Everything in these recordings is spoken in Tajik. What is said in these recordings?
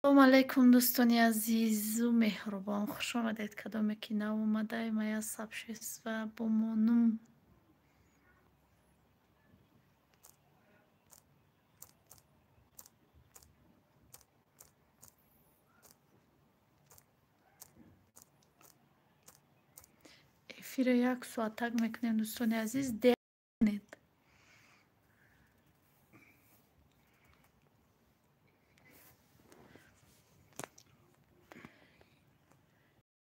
Салому алейкум дӯстони азизу меҳрубон, хуш омадед. Кадоме ки нав омада мая сабшест ва бо монум эфира як соатак мекунем. Дӯстони азиз днед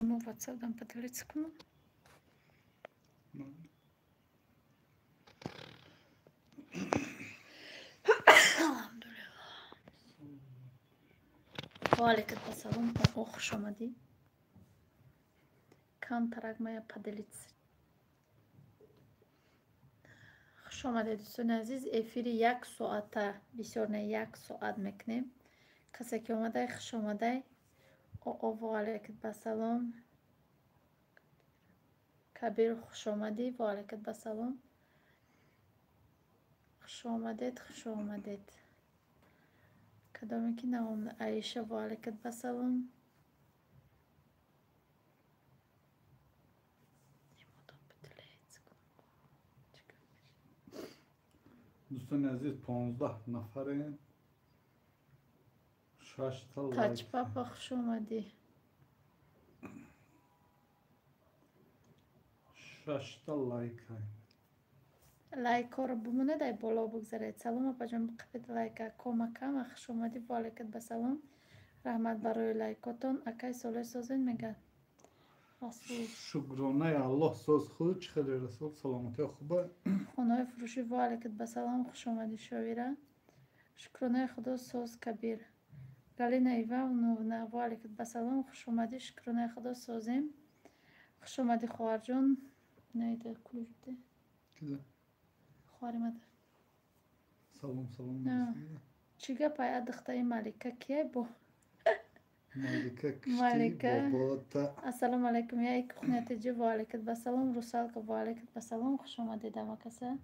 мо ватсапдам поделиться кунам. Валейкум ассалом, хуш омадӣ. Камтарак мая поделиться. Хуш омадед дӯстони азиз. Эфири як соата, бисёр не як соат мекунем. Касе ки омадай хуш омадай. валейкум ассалом. Кабир хуш омадӣ. Валейкум ассалом. Хуш омадед, хуш омадед. Кадоме ки навом Аиша. Валейкум ассалом. دوستان عزیز 15 نفره 6 تا Тач лайк. папа хуш омадӣ. 6 تا лайк. Лайкоро бимонед ай боло бигзаред. Салом апаҷон, биқипед лайка комакама хуш омадӣ. Валейкум ассалом. Раҳмат барои лайкотон. Акай соле созен мегӯяд Расул. Шукронаи Аллоҳ соз худ чихеле Расул саломати хубе. Хонаи фурӯшӣ. Валейкум ассалом. Хуш омадӣ Шовира. Шукронаи худо соз Кабир. Галина Ивановна. Валейкум ассалом. Хуш омадӣ. Шукронаи худо созем. Хуш омадӣ хоҳарҷон. Наида кулушде. Кида? Хоҳаримада. Салом салом. Чӣ гапай а духтаи Малика кие бо? Малика Малика. кишти бобота. Ассалому алайкум. Я кухнятиҷи. Валейкум ассалом. Русалка. Валейкум ассалом. Хуш омадед амакаса.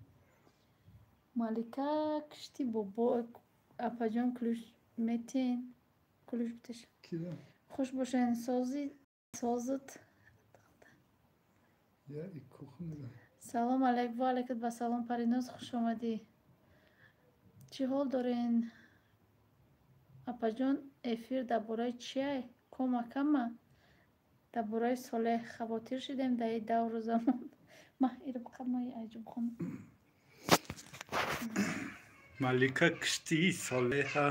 Малика кишти бобо апаҷон кулуш метин. Кулуш битиш. Кида? Хуш бошен созит. Я и кухня. Салом алейкум. Валейкум ассалом. Париноз хуш омадӣ. Чӣ ҳол дорен апаҷон? Эфир дар бораи чие? Комакама дар бораи Солеҳ хавотир шидем дар ин давру замон. Ма иро бихамои аҷубхон. Малика кишти Солеҳа.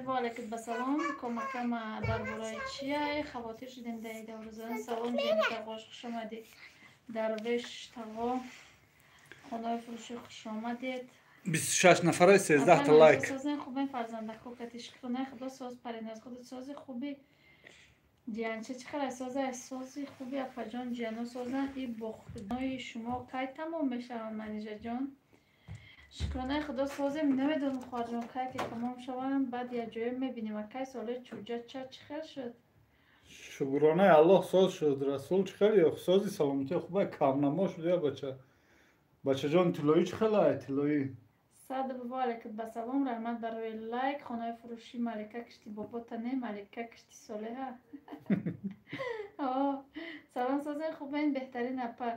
Валейкум ассалом. Комакама дар бораи чие? Хавотир шидем дар ин давру замон. Салом ҷенита гош хуш омадӣ. Дарвеш таго хонаи фурӯшӣ хуш омадед. 26 нафаре 13 та лайк. Созен хубен фарзанда кокати шукронаи худо соз Париназ худот сози хуби ҷиянча чӣ қадар соза сози хуби апаҷон ҷияно созан и бо худнои шумо кай тамом мешаванд манижаҷон. Шукронаи худо созем намедонам хоҳарҷон кай ки тамом шаванд баъд якҷоя мебинем акай соли чуҷа ча чӣ хел шуд. Шукронаи Аллоҳ соз шуд Расул чихел ё сози саломати хубе камнамо шуд я бача. Бачаҷон тилои чихел ай тилои. Садр. Валейкум ассалом. Раҳмат барои лайк. Хонаи фурӯшӣ Малика кишти бобота не Малика кишти Солеҳа. Салом созен хубен беҳтарин апа.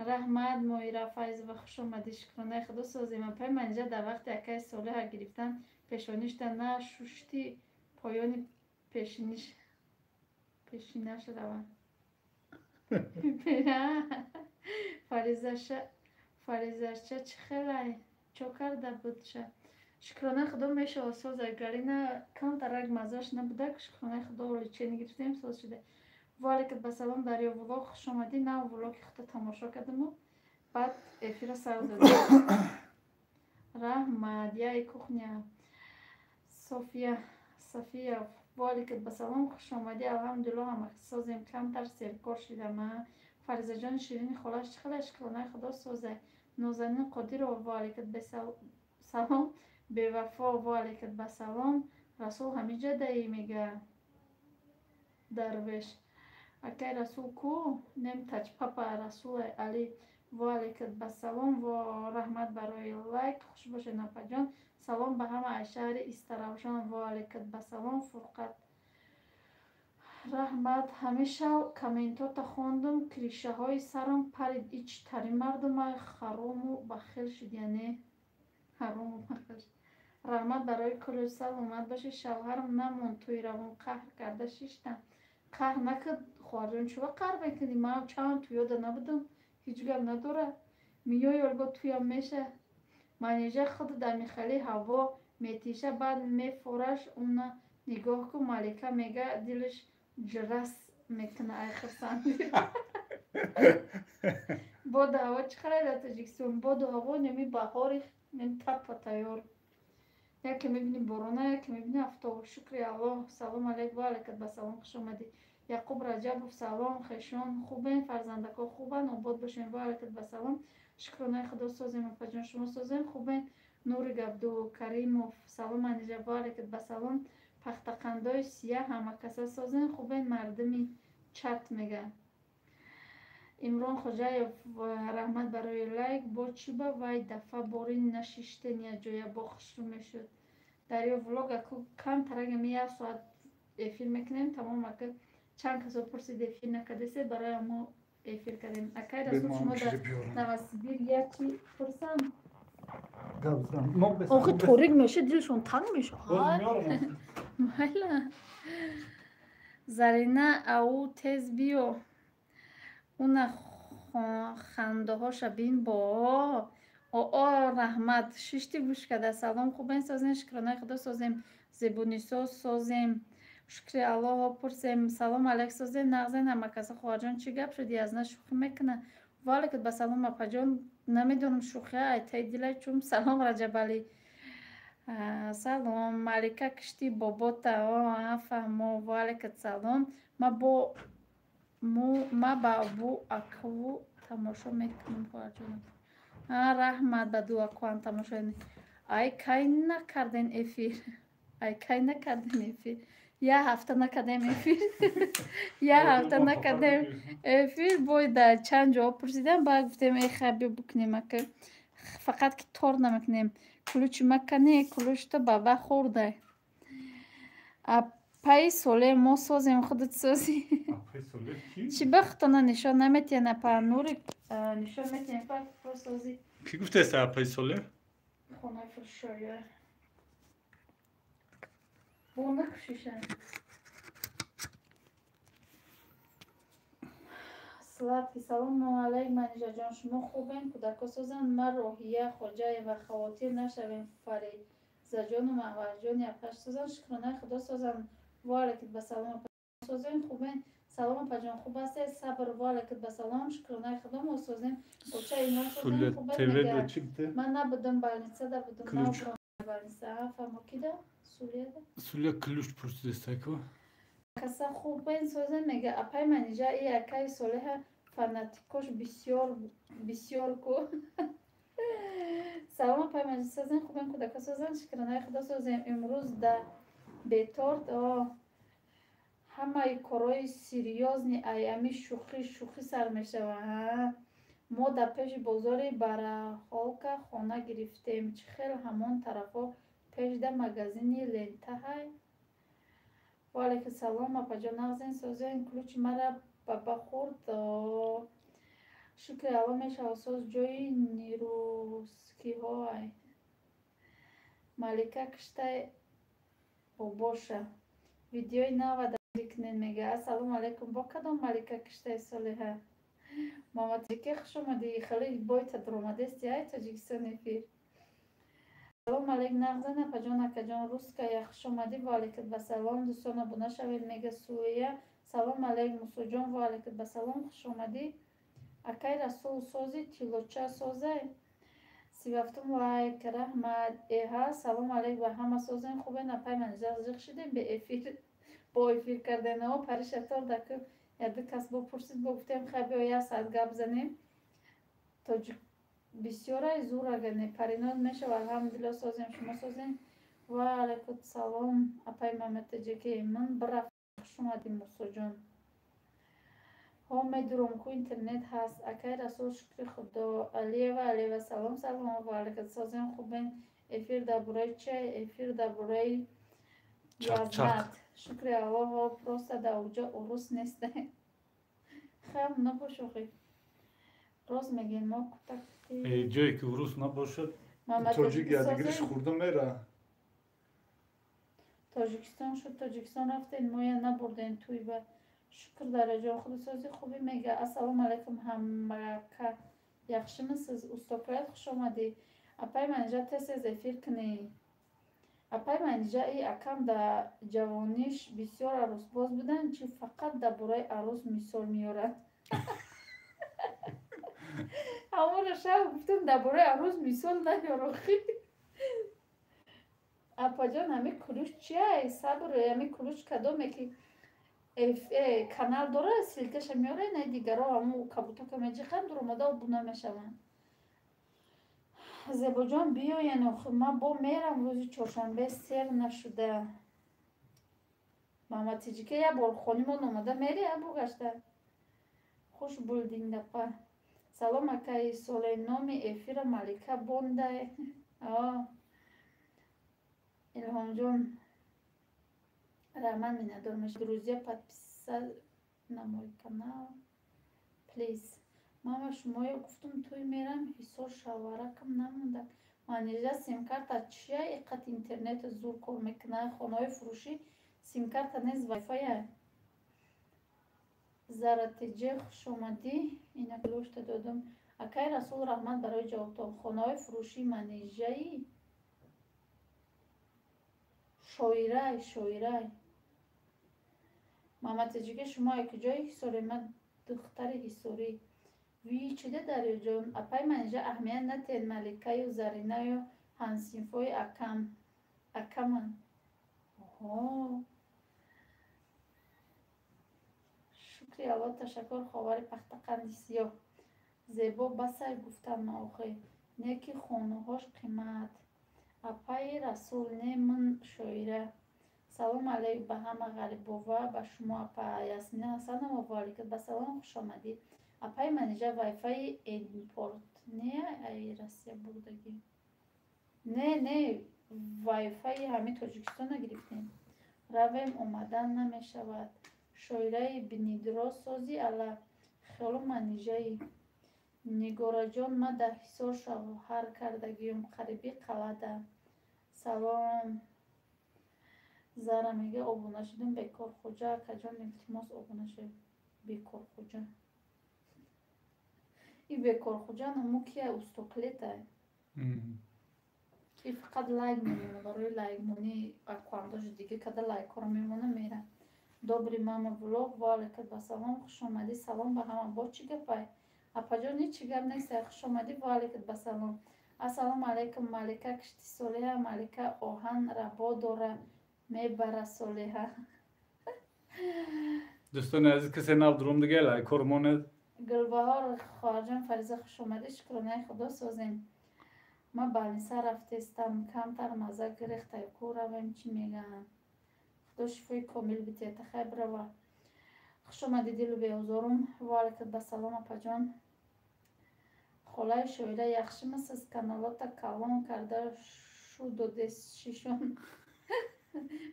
Раҳмат Моира Файзова хуш омадӣ. Шукронаи худо созем апай манижа дар вақти акай Солеҳа гирифтан пешоништа на шушти поёни пешинаш раванд. Фаризаша чӣ хелай чо карда будша. Шукронаи худо мешава соза Галина камтарак мазаш набуда. Шукронаи худо оличени гирифтем соз шуда. Валейкум ассалом. Дарё влог хуш омадӣ. Нав влоги худо тамошо кардаму баъд эфира сар додам. Раҳмат. Яи кухня. София. Валейкум ассалом. Хуш омадӣ. алҳамдулилло ҳамаки созем камтар серкор шидам. Фаризаҷони ширини холаш чӣ хелай шукронаи худо соза. Нозанин Қодирова. Валейкум салом. Бевафо. Валейкум ассалом. Расул ҳамиҷа даӣ мега Дарвеш. Акай Расул ку? Нем тач папа Расул Али. ва алейкум ба салом ва раҳмат барои лайк. Хуш бошед апаҷон. Салом ба ҳамаи шаҳри Истаравшан ва алейкум ба салом. Фурқат раҳмат. ҳамеша комментота хондум, кришаҳои сарам парид. Ич тари мардумай харому бахел шуд, яъне ҳарому бахел шуд. Раҳмат барои куллу саломат боши. Шавҳарам намонд туи равон қаҳр карда шиштам. Қаҳр накард хоҳарҷон, чува қаҳр мекунӣ? Ман чанд туёда набудам, ҳеҷ гап надорад. Миёй олбо туям меша. Манежа худ дар михали ҳаво метиша, баъд мефораш. Уна нигоҳ кун, Малика мега дилаш ҷирас мекуна. Ай хурсандӣ. Боду ҳаво чӣ хеле дар Тоҷикистон? Боду ҳаво неми баҳори неми таппа тайёр. Яке мебини борона, яке мебини афтоб. Шукри Аллоҳ. Салом алейкум. Ва алейкум ба салом. Хуш омадӣ. Яъқуб Раҷабов. Салом. Хешон хубен? Фарзандако хубанд? Обод бошен. Ва алейкум ба салом. Шукронаи Худо созем. Апаҷон шумо созем хубен? Нури Габдукаримов. Салом анижа. Ва алейкум ба салом. Пахтақандои сия ҳама каса созем хубен? Мардуми чат мега. Имрон Хоҷаев. Раҳмат барои лайк. Бо чиба вай дафъа бори нашиштен якҷоя бо хушрӯ мешуд. Дарё влог аку кам тарагами 1 соат эфир мекунем. Тамом ака чанд касо пурсид эфир накардесе, барои мо эфир кардем. Акай Расул шумо дар Новосибир яки пурсам? Охи торик меша, дилшон танг меша. Майла. Зарина ау тез биё. Уна хандаҳоша бин бо раҳмат. Шишти гӯш када. Салом хубен? Созем. Шукронаи Худо созем. Зебунисо созем. Шукри Аллоҳо пурсем. Салом алейк созем. Нағзен ҳама каса. хоҳарҷон чӣ гап шуд? Язна шӯхӣ мекуна? Ва алейкум ба салом апаҷон. Намедонам шӯхия айтаи дилай чум. Салом Раҷабалӣ. Салом Малика кишти бобота. Афаҳмо. Ва алейкум салом. Ма ба бу акву тамошо мекунам хоҳарҷон. Раҳмат ба ду акван тамошо. Ай кай накарден эфир. Ай кай накарден эфир. Я ҳафта накардем эфир. Я ҳафта накардем эфир. Бойда чанд ҷо пурсидам, баъд гуфтем хай биё бикунем ака. Фақат ки тор намекунем. Кулучи макане, кулучто ба ва хӯрдай. Апаи соле мо созем, худат созӣ. Чӣ бахтона нишон наметиҳа напа нури нишон метиҳа па созӣ. Ки гуфтест апаи соле? Хонаи фурӯшоя. Бонда кушиша. Сладки. Салом алейкум манижаҷон. Шумо хубен? Кӯдако созанд. Ман Роҳия Хоҷаева. Хавотир нашавем. Фаризаҷону Маҳварҷони апаш созанд. Шукронаи Худо созанд. Ва алейкум ба салом. Созем хубен? Салом апаҷон. Хуб ҳастед? Сабр. Ва алейкум ба салом. Шукронаи Худо мо созем. Оча имон созем хубен мега. Ман набудам больницада будам. Набудам больница. Фаҳмо кида? Сулияда? Сулия ключ пурсидестаку. Каса хубен созем мега. Апай манижа и акай солеҳа фанатикош бисёр ку. Салом апай манижа созем хубен? Кӯдака созем. Шукронаи Худо созем. Имрӯз да беторд ҳамаи корои серьёзни айами шӯхӣ сар мешавад. Мо дар пеши бозори Барахолка хона гирифтем. Чӣ хел ҳамон тарафҳо пеш да магазини лентаҳай. Ва алейкум салом апаҷон. Нағзен созем. Ключи мара баба хӯрд. Шукри Аллоҳ мешавад соз ҷои нирускиҳоай. Малика киштай бобоша. Видеои навада дикнен мега. Ассалому алейкум. Бо кадом Малика киштай солиҳа? Маматики хуш омадӣ. Хеле бойта даромадести ай Тоҷикистон эфир. Салом алейкум. Нағзан апаҷон акаҷон руская хуш омадӣ. Ва алейкум ба салом. Дӯстон обуна шавед мега Сӯя. Салом алейкум Мусоҷон. Ва алейкум ба салом. Хуш омадӣ. Акай Расул сози тилоча созай. 37 лайк. Раҳмат. Эҳа салом алейкум ба ҳама созем хубен? Апай манижа зиқ шудем бе эфир. Бо эфир карданаҳо париша тор даку. Яду кас бо пурсид бо гуфтем хай биё 1 соат гап занем. Тоҷик бисёрай зур агане париноз мешавад. Алҳамдулиллаҳ созем. Шумо созем. Ва алейкум салом. Апай маматаҷаке ман бирафтам. Хуш омадӣ Мусоҷон. ҳо медурам ку интернет ҳаст. Акай Расул шукри худо. Алиева салом ва алайкумсалом хубен. Эфир дар бораи чай, эфир дар бораи вазнат. Шукри Аллоҳ, просто дар уҷа урус нест. Хам набошохи. Рост мегем мо кутакти. ҷое ки урус набошад, тоҷик ядигириш хурда мера. Тоҷикистон шуд, Тоҷикистон рафтем, мо я набурдем туй ба. Шукр дараҷон, худосози хубӣ мега. Ассалому алайкум ҳамака. Яхшимисиз? Устокалат хуш омадӣ. Апай манижа тез эфир кунӣ. Апай манижа и акам дар ҷавониш бисёр арӯсбоз буданд, чи фақат дар бораи арӯс мисол меёранд. ҳамона шаб гуфтам дар бораи арӯс мисол наёрохӣ. Апаҷон ҳами кулуш чияй? Сабр, ҳами кулуш кадоме ки канал дора, силкаша меёре, не дигаро ҳаму кабутака меҷиқанд, дуромада обуна мешаванд. Зебоҷон биёен, ман бо мерам рӯзи чоршанбе сер нашуда. Маҳмадтиҷика як бор хонимон омада мери абу гашта. Хуш булдинг дапа. Салом акай, соле номи эфира Малика бондай. Илҳомҷон раҳмат миннатдор мешавам. Друзья, подписа на мой канал. Please. Ман ва шумо ё гуфтум туй мерам, ҳисор шаваракам намонда. Манижа симкарта чия иққат интернет зур кор мекунад? Хонаҳои фурӯшӣ симкарта нест, вайфая. Заратиҷе хуш омадӣ. Инак лошта додам. Акай Расул, раҳмат барои ҷавобтон. Хонаҳои фурӯшӣ манижаи шоирай. Маҳмадтиҷика, шумо ай куҷои ҳисоре? Ман духтари ҳисорӣ. Ви чида дарёҷон? Апай манижа аҳамият натен, Маликаю, Заринаю ҳамсинфои акаманд. Шукри Аллоҳ, ташаккур, ховари пахтақанди сиёҳ. Зебо басай гуфтам охе. Не ки хонаҳош қимат. Апай Расул, не ман шоира. Салом алейкум ба ҳама ғарибова, ба шумо апа Ясмина Ҳасанова валикум ба салом, хуш омадӣ. Апай манижа вайфаи импорт не ай Россия бурдагӣ. Не вайфаи ҳами Тоҷикистона гирифтем. Равем омадан намешавад. Шоираи бинидро сози ала хело манижаи. Нигораҷон, ма дар ҳисор шавҳар кардагиём, қариби қалада. Салом. Зара мега обуна шудум Бекорхоҷа. Акаҷон, илтимос обуна шуд Бекорхоҷа. И Бекорхоҷа намо кия устоклета. И фақат лайк мемона, барои лайкмонӣ аккаунташ дига када лайкора мемона мера. Добри мама влог, ва алайкум басалом, хуш омадӣ. Салом ба ҳама. Бо чӣ гапай? Апаҷон, ҳеҷ гап нест. Хуш омадӣ, ва алайкум басалом. Ассалому алайкум. Малика кишти солиҳа. Малика оҳан рабо дора мебара солиҳа. Дӯстони азиз, касе нав дурум дига лайкор монед. Гулбаҳор хоҳарҷон Фариза, хуш омадӣ. Шукронаи худо созем. Ма балниса рафтестам, камтар маза гирехтай ку равем, чӣ мегаҳам? Худо шифои комил битиҳата. Хай брава. Хуш омадӣ дилу беозорум. Ва алайкум басалом апаҷон. Холаи шоира, яхшимисиз? Каналота калон карда шу додешишон.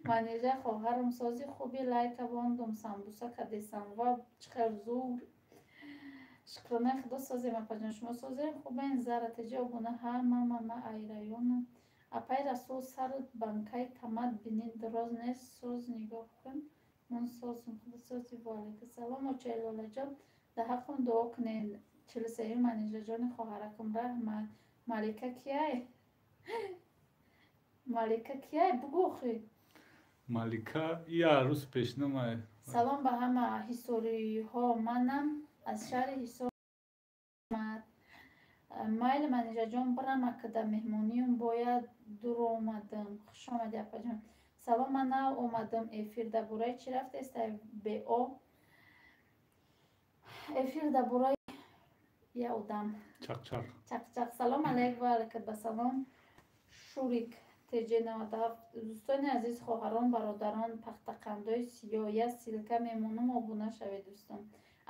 Манижа хоҳарам сози хуби лайка вондум, самбуса кадесам. Ва чиқар зур. Шукронаи худо созем апаҷон. Шумо созем хубен. Заратиҷа обуна ҳа мама айраёна. Апай Расул, сар банкай тамад бинин дроз нест, соз нигоҳ кун. Ман созм, худо сози. Ва алайкум салом. Очай лолаҷон, дар ҳаққам дуо кунед. 43 манижаҷони хоҳаракам раҳмат. Малика кияй? Малика кияй? Бугӯ охи. Малика и арӯс пешнамай. Салом ба ҳама ҳисориҳо. Манам аз шаҳри ҳисор. Майли манижаҷон, бирам акада меҳмониём бояд дуромадам. Хуш омадӣ апаҷон. Салом, ман нав омадам эфир. Дар бораи чӣ рафтестай? Бео. Эфир дар бораи я одам. Чақчақ. Салом алейкум. Ва алайкум басалом. Шурик TJ97. Дӯстони азиз, хоҳарон, бародарон, пахтақандои сиёҳ, я силка мемонам, обуна шавед дӯстон.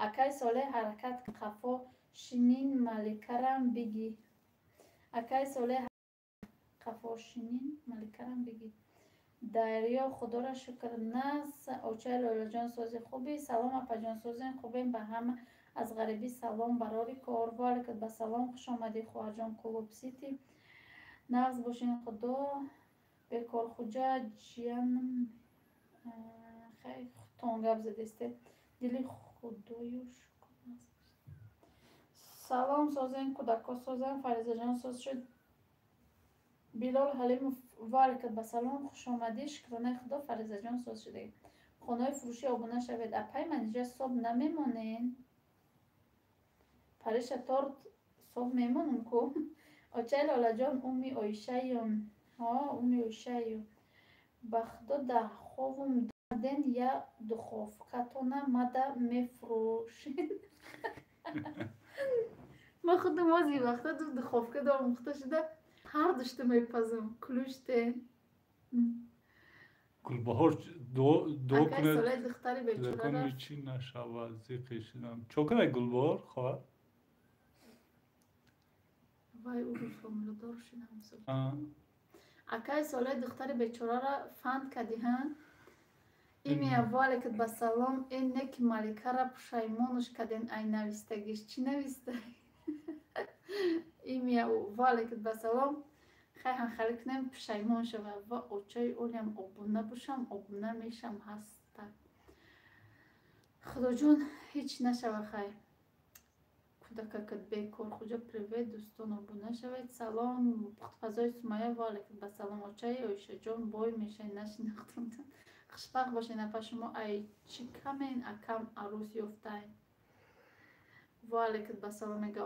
акай соле ҳаракат қафо шинин маликарам биги. акай соле қафо шинин маликарам биги. дарё худоро шукр нас очаи лолаҷон сози хуби. Салом апаҷон созен хубем ба ҳама аз ғарибӣ салом барори кор валикат ба салом хуш омадӣ хоҳаҷон кулубсити нағз бошин худо бекорхуҷа ҷиянам хай тон гап задесте дили худою шукр нас. салом созен кӯдако созан фаризаҷон соз шуд билол ҳалимов валикат ба салом хуш омадӣ шукронаи худо фаризаҷон соз шудаед. хонаи фурӯшӣ обуна шавед апай манижа соб намемонен париша торт соб мемонам ку очаи лолаҷон уми оишаён уми оишаё ба худо даховум даден я духовкатона мада мефурӯшен ма худам ози вақта духовка дорам худо шуда ҳар душта мепазам кулуште Гулбаҳор дуо акай солаи духтари бечора чӣ нашавад зиқи шидам чо кунай Гулбаҳор хоҳад вай ӯ фомиладор шудам. акай солаи духтари бечораро фанд кадиҳан ими авваликат ба салом ин неки маликара пушаймонуш каден ай навистагиш чӣ нависта ими авваликат ба салом хай ҳанхали кунем пушаймон шава ва очаи олям обуна бошам обуна мешам ҳаста худоҷон ҳеч нашава хай кӯдакакат бекор хуҷа привет дӯстон обуна шавед салом пухтфазои сумайя валикат ба салом очаи оишаҷон бой мешай нашинохтам хушбахт бошед апа шумо ай чӣ камен акам арӯс ёфтаед валикат ба салом мега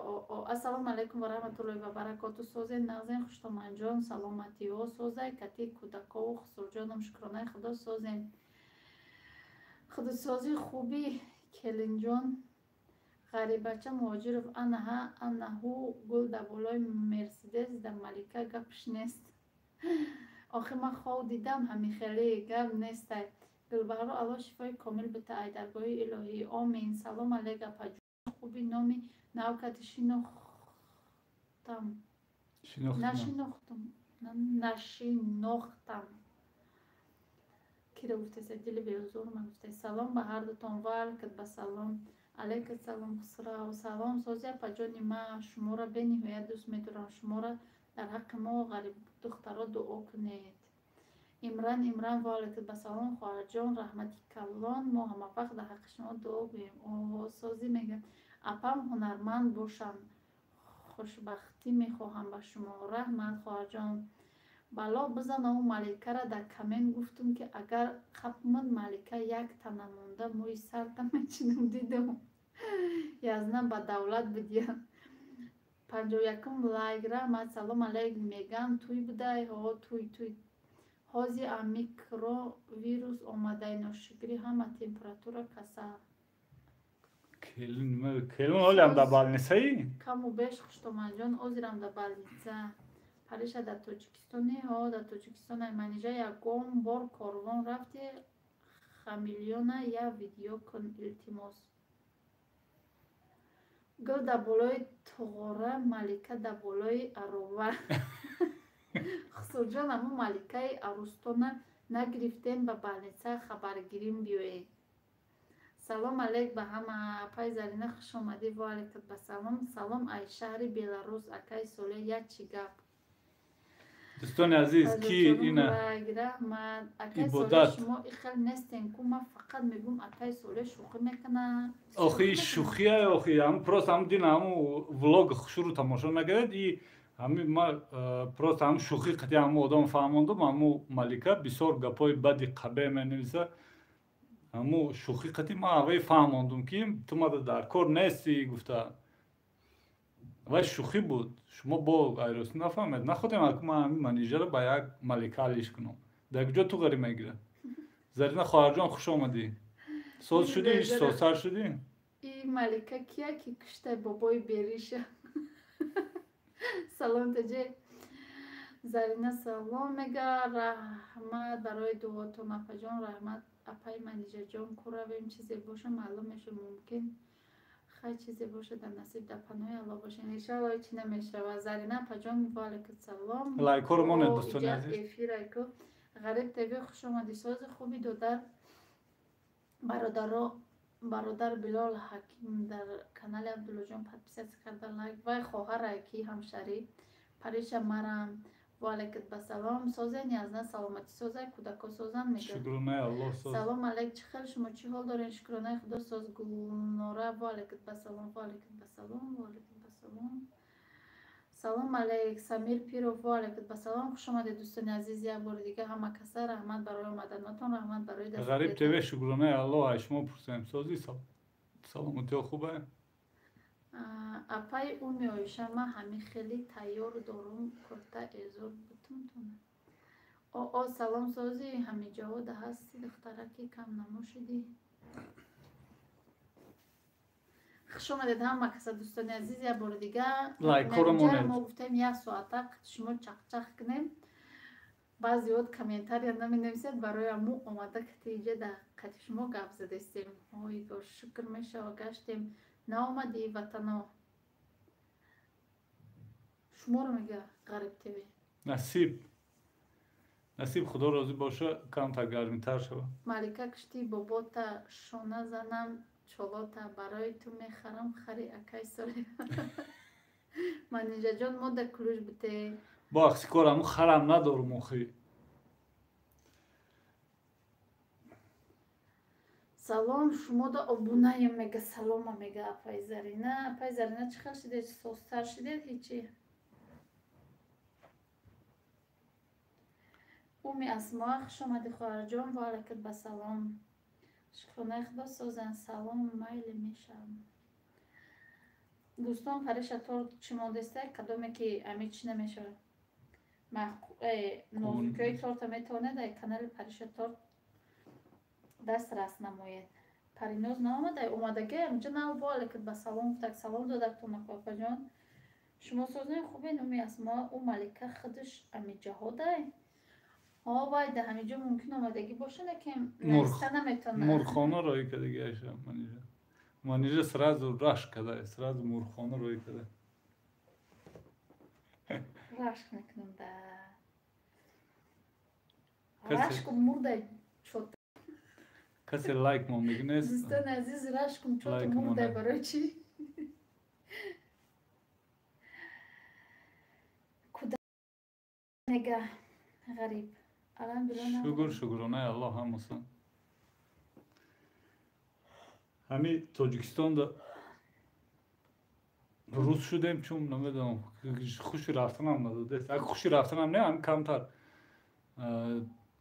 ассалому алайкум ва раҳматуллоҳи ва баракоту созен нағзен хуштоманҷон саломатиҳо созай кати кӯдакову хусурҷонам шукронаи худо созем худосозӣ хуби келинҷон ғарибача муҳоҷиров анаҳу гул дар болои мерседес дар малика гапш нест охир ман хов дидам ҳамихеле гап нестай гулбаҳро алло шифои комил битаай дар гоҳи илоҳӣ омин салом алейк апаҷон хуби номи навкати нашинохтам кира гуфтеса дили беозор ма гуфте салом ба ҳардутон валикат ба салом алейка салом хусрав салом сози апаҷони ма шуморо бениҳоят дӯст медорам шуморо дар ҳаққи мо ғариб духтаро дуо кунед имран валикат ба салом хоҳарҷон раҳмати калон мо ҳамавақт дар ҳаққи шумо дуо гӯем созӣ мегӯяд апам ҳунарманд бошам хушбахтӣ мехоҳам ба шумо раҳмат хоҳарҷон бало бизанаву маликаро дар камен гуфтум ки агар қапмад малика як тана монда мои сарда мечинам дидам язна ба давлат бидиям 51 лайк раҳмат салом алейк меган туй будай туй ҳози микровирус омадай ношикрӣ ҳама температура касал келин олям дар балнисаи каму беш хуштоманҷон озирам дар балниса париша дар тоҷикистоне дар тоҷикистон манижа ягон бор корвон рафти хамилёна я видео кун илтимос гул дар болои туғора малика дар болои арова хусурҷон аму маликаи арӯстона нагирифтем ба балниса хабаргирим биёед салом алейк ба ҳама апай зарина хуш омадӣ валикат ба салом салом ай шаҳри беларус акай соле як чӣ гап дӯстони азиз ки ина ибодат шумо ихел нестен ку ман фақат мегӯм акай соле шӯхӣ мекунад охи шӯхия охи ҳам просто ҳам дина ҳаму влог хушуру тамошо нагардед и ҳами ма просто ҳам шӯхӣ қати ҳаму одам фаҳмондум ҳаму малика бисёр гапҳои бади қабеҳ менависа ҳаму шӯхӣ қати ма аввай фаҳмондум ки ту мада дар кор нестӣ гуфта вай шӯхӣ буд шумо бо айросӣ нафаҳмед находем ма ҳамин манижаро ба як малика алиш кунам дар куҷо ту ғариб мегирад зарина хоҳарҷон хуш омадӣ соз шудӣ созсар шудӣ и малика кия ки куштай бобои бериша салом таҷе зарина салом мега раҳмат барои дуотон апаҷон раҳмат апай манижаҷон ку равем чизе боша маълум мешуд мумкин خیلی چیزی باشه در نصیب در پناه الله باشین انشاءالله هیچی نمیشه. زرینه پجان والکت سلام لایکو رو مونه دوستان ایجاد عزیز. افیر که غریب تیوی خوش آمدی. ساز خوبی دو در برادر بلال حکیم در کانال عبدالله جان подписаться کردن لایک و خواهر کی همشری پریش مرم والکت بسلام. سازه نیازنه سلامتی سازه کودکا سازن میگه شکرانه الله ساز. سلام علیک چه خیلی شما چی حال دارین؟ شکرانه خدا ساز گلنوره والکت بسلام والکت بسلام والکت بسلام. سلام علیک سمیر پیرو والکت بسلام. خوش آمدید دوستان عزیز. یک بار دیگه همه کسا رحمت برای اومدناتون رحمت برای دست غریب تیوی شکرانه الله شما پرسیم سازی سلامتی خوبه. اپای اون میایشه من همین خیلی تیار دارم کرده ازور بتونتونه. سلام سازی همین جواد هستی دخترکی کم نموشیدی. خوش آمدید همه کسا دوستان عزیز. یک بار دیگه لایک رو ما گفتیم یک ساعته شما چق کنیم. بعضی وقت کامنتاری نمی نویسید برای مو اومده که تیجه در قطع شما گپ زده استیم. شکر میشه و گشتیم نه اومدی وطنو. شما رو میگه غریب تیوی. نصیب خدا راضی باشه کم تا گرمی تر شود. مالکه کشتی باباتا شونه زنم چولاتا برای تو میخرم خری اکای سالی. منیجه جان ما در کلوش بته با اخسی کارمو خرم ندارم اخی. سلام شما دا ابونه میگه سلام میگه اپای زرینه چه خیلی شدید سوستر شدید هیچی. اومی اسما خوش آمدی خواهر جان والکت بسلام. شکرانه خدا سازن سلام میل میشم. دوستان پرش اتار چی ماندسته کدومی که امی چی نمیشه نوزوکی تارت میتونه در کانال پرش اتار دست رست نموید. پرینوز نامده اومدگی همجا نو والکت بسلام گفتک سلام دادرتون خواهر جان. شما سازن خوبین اومی اسما او ملکه خودش امی جهاده باید همینجا ممکن آمدگی باشه نکیم نوسته نمیتونه. مرخانه روی که دیگه ایشم منیجه سراز رشک کده سراز مرخانه روی کده رشک نکنم ده رشک مرده چوت کسی لایک ما میگه نیست. دوستان عزیز رشکم چوت مرده برای چی؟ کده نگه غریب شکرانه الله هم حسن. همی تاجیکستان دا روز شدیم چون نمیدونم خوشی رفتن هم نداده. اگه خوشی رفتن هم نه هم کمتر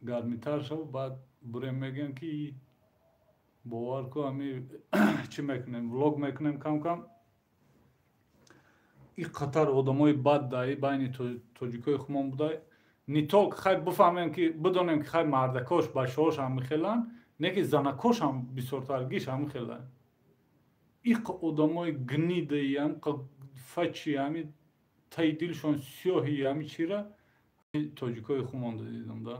گرمی تر شد بعد بریم میگن که باور کو همی چی میکنیم ولاگ میکنیم کم این قطر آدمای بد دایی بین تاجیکای خمان بوده نیتوک خیلی بفهمیم که بدونیم که خیلی مردکاش بچه‌هاش هم میخیلن نه که زنکاش هم بسیار ترگیش هم میخیلن. این آدمای گنیده هم فچی همی تای دلشون سیاهی همی چی را تاجیکای خمان دیدم ده.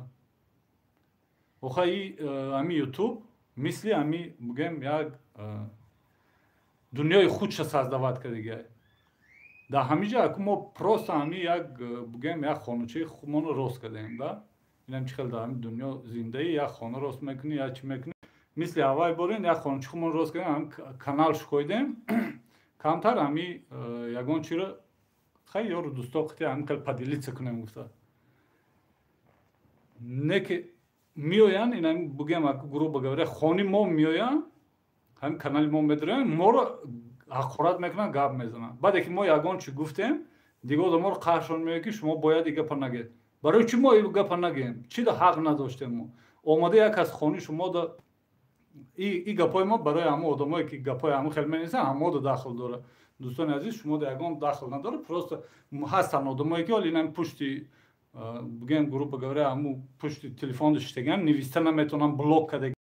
وخی همی یوتیوب مثلی همی بگیم یک دنیای خودش سازدواد کردگی. در همیجا که ما پروست همی یک بگیم یک خانوچه خمان راست کردیم ده. این هم چی خیلی در همی دنیا زنده یک خانه راست میکنی یا چی میکنی. مثل هوای بارین یک خانوچه خمان راست کردیم هم کانالش کویدیم. کمتر همی یگان چی را خیلی یارو دوستا قطعه همی کل پدیلیت سکنیم گفته. نه که میویان این هم بگیم اگه گروه بگوره خانی ما میویان هم کانال ما میداریم ما رو حقارت میکنن گپ میزنن. بعد که ما یگان چی گفتیم دیگه ما رو قهرشون میگه که شما باید دیگه گپ نگید. برای چی ما گپ نگیم؟ چی ده حق نداشتیم ما؟ اومده یک از خانی شما دا این گپای ما برای همه آدمایی که گپای همه خیلی می‌نویسن همه دا داخل داره. دوستان عزیز شما دا یگان داخل نداره پروست هستن آدمایی که حالا این پشتی بگیم گروه بگوره همه پشتی تلفن داشتگن نویسته نمیتونن بلاک کردگن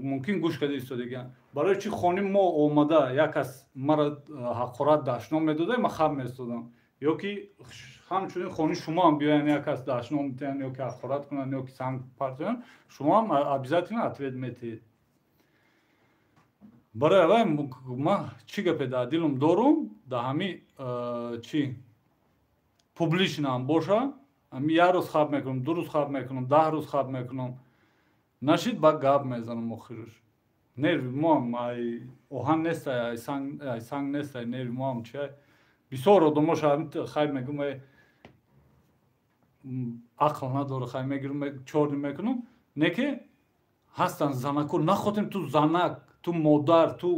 ممکن گوش کرده ایستادگن. برای چی خانی ما اومده یک از مرا حقارت داشتنام میداده ما خب میستادم یا که همچنین خانی شما هم بیاین یک از داشتنام میتین یا که حقارت کنن یا که سنگ پرتن شما هم ابزیتی نه اتوید میتید. барои авай ман чӣ гапе дар дилам дорум дар ҳами чӣ публичнаам боша ҳами як рӯз хаб мекунам, 2 рӯз хаб мекунам, 10 рӯз хаб мекунам, нашид ба гап мезанам охираш. Нерви моам ай оҳан нестай, ай санг нестай, нерви моам чи ай бисёр одамон шаҳад хай мегӯм ақл надора хай мегирам чорӣ мекунам, неки ҳастанд занако нахотем ту занак, ту модар, ту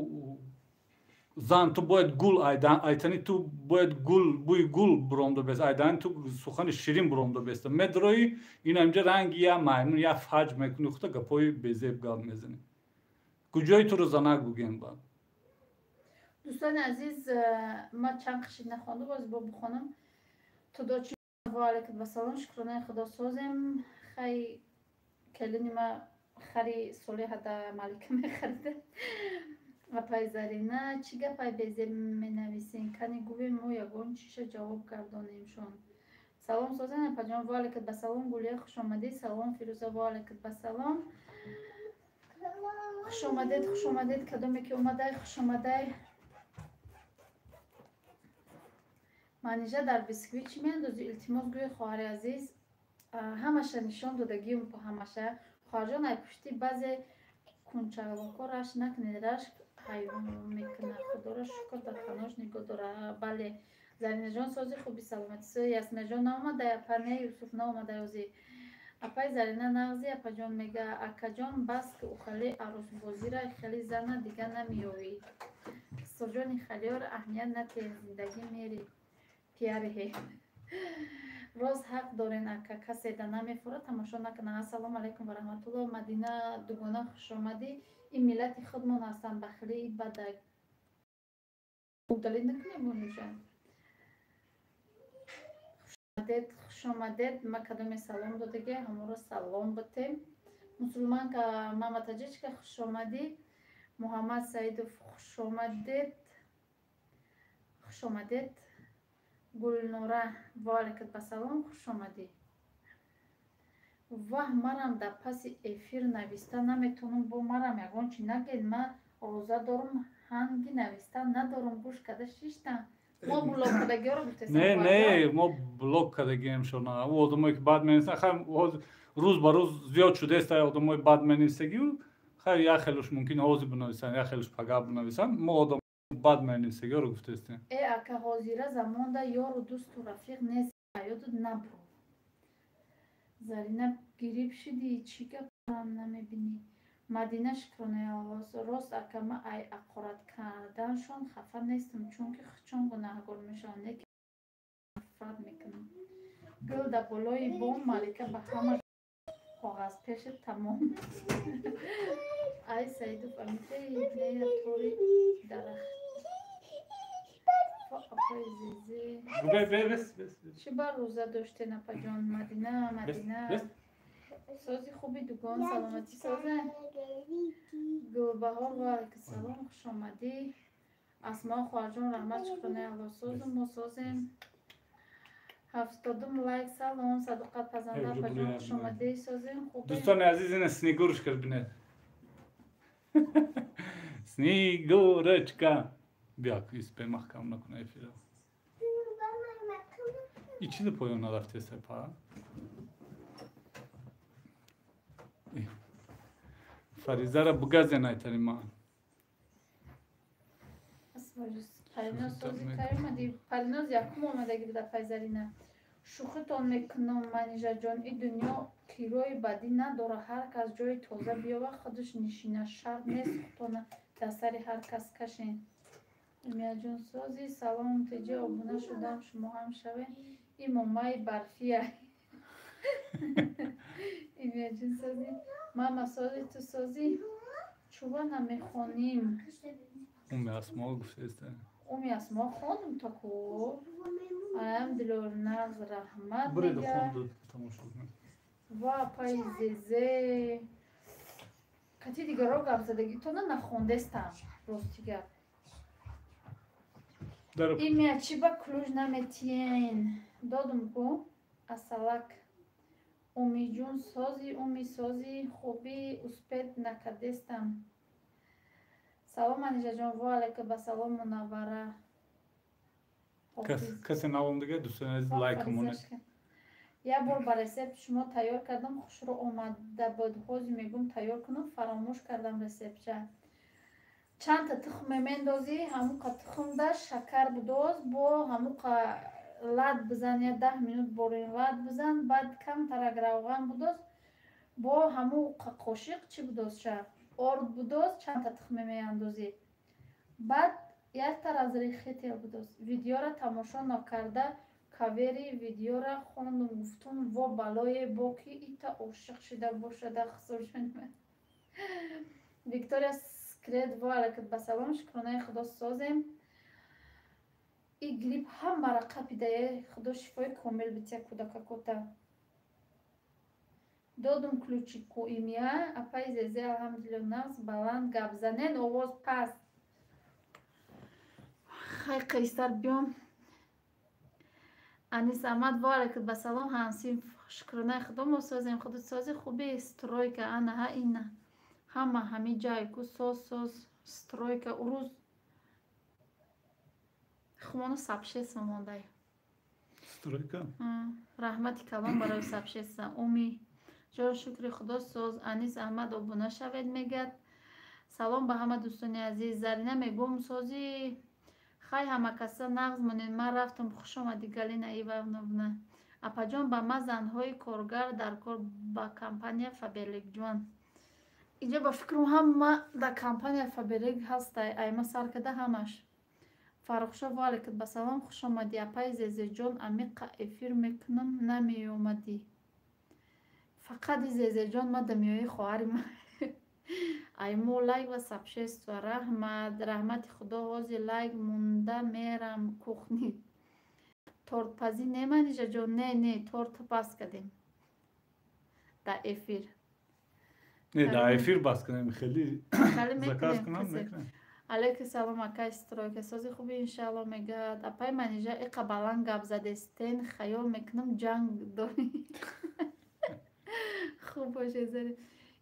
зан, ту бояд гул айтани, ту бояд гул бӯи гул буронда бест, айдани ту сухани ширин буронда беста. Медрои ин амҷа ранги я маймун я фаҷ мекунӣ худа гапои безеб гап мезанӣ. Куҷои туро занак бугем бад. دوستان عزیز ما چند قشنگ نخوانده باز با بخونم تو دا چی و علیکم و سلام شکرانه خدا سازم خی کلینی ما خری سولی هدا مالک میخرده و پای زرینه چی گپای بیزه می نویسین کنی گویم ما یگون چیشه جواب کردانیم شون سلام سازن پجان و علیکم و سلام گولیه خوش آمدی سلام فیروزه و علیکم و سلام خوش آمدید کدومی که اومده خوش آمده منیجه در بیسکویت چی میاندازی التماس گوی خواهر عزیز همشه نشان دادگیم په همشه خواهرجان ای پشتی بعضی کنچاگاکو رش نکنید رش حیوان میکنه خدا را شکر در خاناش نگاه داره بله زرینه جان سازی خوبی سلامتی سوی یاسمه جان نامده پرنه یوسف نامده یوزی اپای زرینه نغزی اپا جان میگه اکا جان بس که او خیلی عروس بازی را خیلی زنه دیگه نمیوی سرجان خیلی ها اهمیت نتی زندگی میری پیاره روز حق دارین اکا کسی ده نمیفوره تماشا نکنه السلام علیکم و رحمت الله مدینه دوگانه خوش آمدی این ملت خودمون هستن بخلی بدک بودلی نکنه بونوشن خوش آمدید ما کدوم سلام دادگه همون رو سلام بتیم مسلمان که محمد تجیج که خوش آمدی محمد سعیدوف خوش آمدید گلنوره و علیکم بسلام خوش آمدی و مرم در پس افیر نویسته نمیتونم با مرم یگان چی نگید من روزه دارم هنگی نویسته ندارم گوش کده شیشتن ما بلوک کدگی رو بتیسیم نه ما بلوک کدگی همشون نه او آدمایی که بعد منیستن خیلی روز با روز زیاد شده است آدمای بعد منیستگی خیلی یا خیلیش ممکن حوضی بنویسن یا خیلیش پگاه بنویسن ما آدم بعد منیستگی رو گفته استیم اکا حاضیره زمان ده یار و دوست و رفیق نیست یادت نبرو زرینه گریب شدی چی که هم نمیبینی مدینه شکرانه آواز راست اکا ما ای اقارت کردنشون خفه نیستم چون که چون گناهگار میشن که افراد میکنم گل در بالای بوم مالکه به همه کاغذ پیش تمام ای سیدو فهمیده نه طوری درخت اپای زیزه بس چی بر روزه داشته نپا جان مدینه سازی خوبی دوگان سلامتی سازه گلبهار و علیک سلام خوش آمدی اسما خواهرجان رحمت شکنه الله سازم ما سازیم 70 لایک سلام صدقت پزنده اپا جان خوش آمدی سازیم خوبه دوستان عزیز این سنیگورش کرد بینید سنیگورچکا بیا اسپه محکم نکنه افیره ای چی ده پایان نرفته سپا فریزه را بگذین ایتری ما پریناز سازی کاری پریناز یکم آمدگی بده پایزرینه شوختان میکنم منیجه جان این دنیا کیروی بدی نداره هر کس جای تازه بیاوه خودش نشینه شرط نیست خودتانه دستری هر کس کشین امیا جان سازی سلام تجه آبونه شدم شما هم شوین این مامای برفیه امیا جان سازی ماما سازی تو سازی چوبه نمیخونیم امی اسما گفته است امی اسما خونم تا کو ایم دلور نغز رحمت برید دیگه خوند تماشا کنید و پای زیزه کتی دیگه رو گفت زدگی تو نه نخوندستم راستی گفت این میچی با کلوش نمیتین دادم کو اصلاک امی جون سازی خوبی اسپید نکدستم салом Анижа ҷон, ва алайка ба салом Мунаввара. کسی نوام دیگه دوستان عزیز لایک مونه. یک بار با رسپت شما تیار کردم، خوش رو اومده بود. حوض میگم تیار کنم، فراموش کردم رسپچه. چند تا تخم میندازی، همون که تخم ده شکر بدوز، با همون که لد بزن، یا 10 minut برین لد بزن، بعد کم ترک روغن بدوز، با همون که قاشق چی بدوز شد، آرد بدوز، چند تا تخم میاندازی. بعد یک تر از ریخی تیل بدوز. ویدیو را تماشا نکرده، کاوری ویدیو را خوندم، گفتم و بالای باکی ایتا عاشق شده باشده خسار جانم. ویکتوریا سکرت و علیکت بسلام، شکرانه خدا سازیم. این گریپ هم مرقه پیده، خدا شفای کامل بیتیا کودکا کوتا. دادم کلوچی کو ایمیا، اپای زیزه الحمدلله نفس بلند گب زنن آواز پس. خیلی قیستر بیام. انیس احمد و علیکت بسلام همسیم، شکرانه خدا ما سازیم. خدا سازی خوبی استرویکا انا ها اینا. همه جای کو ساز سترویکا اروز خمانو سبشست مانده. سترویکا رحمتی کلام برای سبشست. اومی جان شکر خدا ساز. انیس احمد ابونه شوید میگد. سلام به همه دوستانی عزیز. زرینه میگم سازی خیلی همه کسا نغز مونین. من رفتم خوش آمدی گلینا ایوانونا. اپا جان با ما زنهای کارگر در کار با کمپانی فابریک جوان. اینجا با فکرم هم ما در کمپانی فابریک هست. ایما سر کده همش. فرخشا والکت با سلام خوش آمدی. اپای زیزه جان امیق افیر میکنم نمی اومدی. فقط زیزه جان ما دمیای خواهریم. ایمو لایک و سبشست و رحمت خدا هازی لایک مونده میرم کخنی. تورت پزی نیمانیجا جان نه تورت پس کدیم. در افیر. نه در افیر بس کنیم خیلی زکاز کنم میکنم. علیک سلام اکای سترویک سازی خوبی انشالله میگد. اپای منیجا ای قبالان گب زدستین خیال میکنم جنگ داری. خوب باشه زری.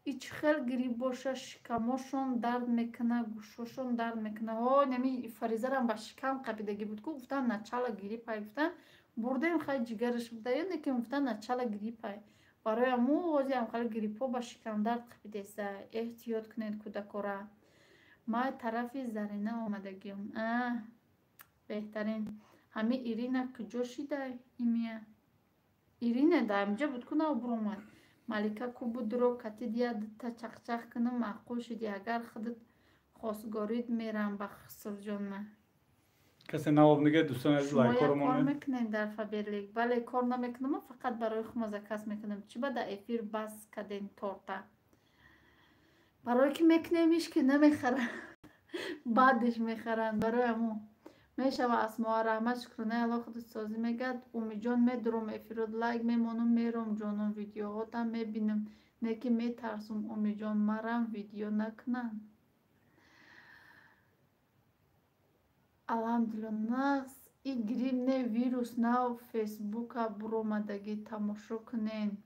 ایچ خیل گریب باشه شکماشون درد میکنه، گوشاشون درد میکنه. نمی فریزرم با شکم قبیدگی بود که گفتن نچالا گریب های گفتن بردیم خیلی جگرش بوده یا نکه گفتن نچالا گریب های برای امو وازی هم خیلی گریب ها با شکم درد قبیده سه. احتیاط کنید کودکورا. ما طرفی زرینه آمدگیم. بهترین. همه ایرینه کجا شیده ایمیه. ایرینه در اینجا بود کنه و برومد. مالکه کو بود رو کتی دیا تا چخ کنم معقول شدی. اگر خودت خواستگارید میرم با خسر جان من. کسی نواب نگه دوستان از لایک شما کارمونه؟ کار میکنین در فابریک؟ بله کار نمیکنم، فقط برای خمازکس میکنم. چی با در افیر بس کدین تورتا برای که میکنیمش که نمیخرن. بعدش میخرن برای امو میشه و اسماء رحمت شکرانه الله خود سازی میگد. اومی جان میدروم افیرود لایک میمونم میرم جانم ویدیو ها تا میبینم نه که میترسم اومی جان مرم ویدیو نکنن. الحمدلله نقص ای گریب نه ویروس نه فیسبوک برومدگی تماشا کنین.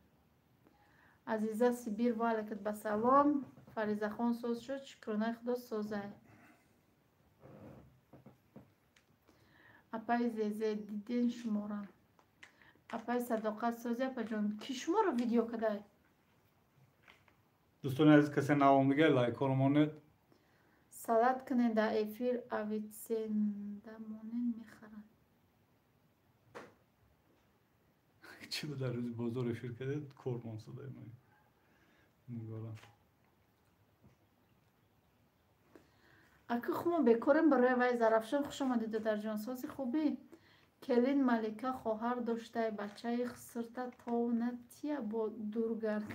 عزیزه سیبیر و علیکت بسلام. فریزه خان ساز شد شکرانه خدا سازه. اپای زیزه دیدین شما را. اپای صداقت سازی اپا جان کی شما را ویدیو کده؟ دوستان عزیز کسی نوام نگه لایک کارمونه؟ سالت کنین در افیر اویتسندمونین میخرن. چی در روز بازار افیر کده؟ کارمان صدای من نگارم. اگه خما بکارم برای وای زرفشان خوش آمدید در جانسازی خوبی. کلین ملکه خواهر داشته بچه خسرته تاونتیه با دورگرد.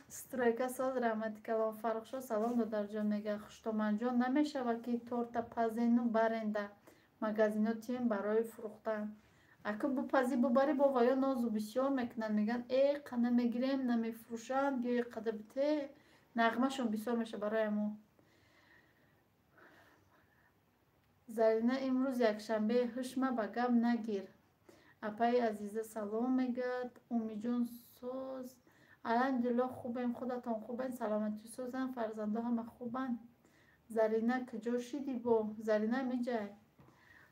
سترایکه ساز رحمت کلام فرخشا سلام دو در جان میگه خوشتومن جان نمیشه و که تورت پزینو برنده مگزینو تیم برای فروختن. اگه بو پزی ببری با ویا نازو بسیار میکنن میگن ای قنه میگیریم نمیفروشن بیای قده بته. نغمه شون بسیار میشه برای امو. زرینه امروز یک شنبه هشمه با گم نگیر. اپای عزیزه سلام میگد. اومی جون ساز الحمدلله خوبیم. خودتان خوبین؟ سلامتی سوزن؟ فرزنده همه خوبن؟ زرینه کجا شدی؟ با زرینه میجای؟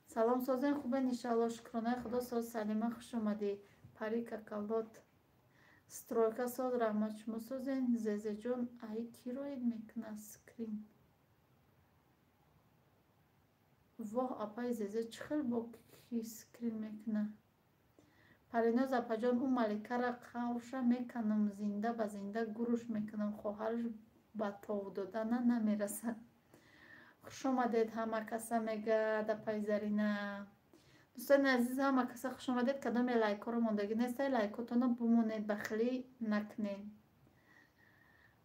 سلام سوزن خوبین؟ انشالله شکرانه خدا. سوز سلیمه خوش اومدی. پری ککلات سترویکا سوز رحمت شما سوزن. زیزه جون ای کی روید میکنه سکرین؟ واه اپای زیزه چخل با کی سکرین میکنه؟ پریناز اپا جان اون ملکه را قوشه میکنم، زنده به زنده گروش میکنم، خواهرش با تاو دادن نمیرسه. خوش آمدید همه کسا میگه در پای زرینه. دوستان عزیز همه کسا خوش آمدید. کدام لایک رو موندگی نیسته لایکاتون رو بمونید، بخلی نکنید.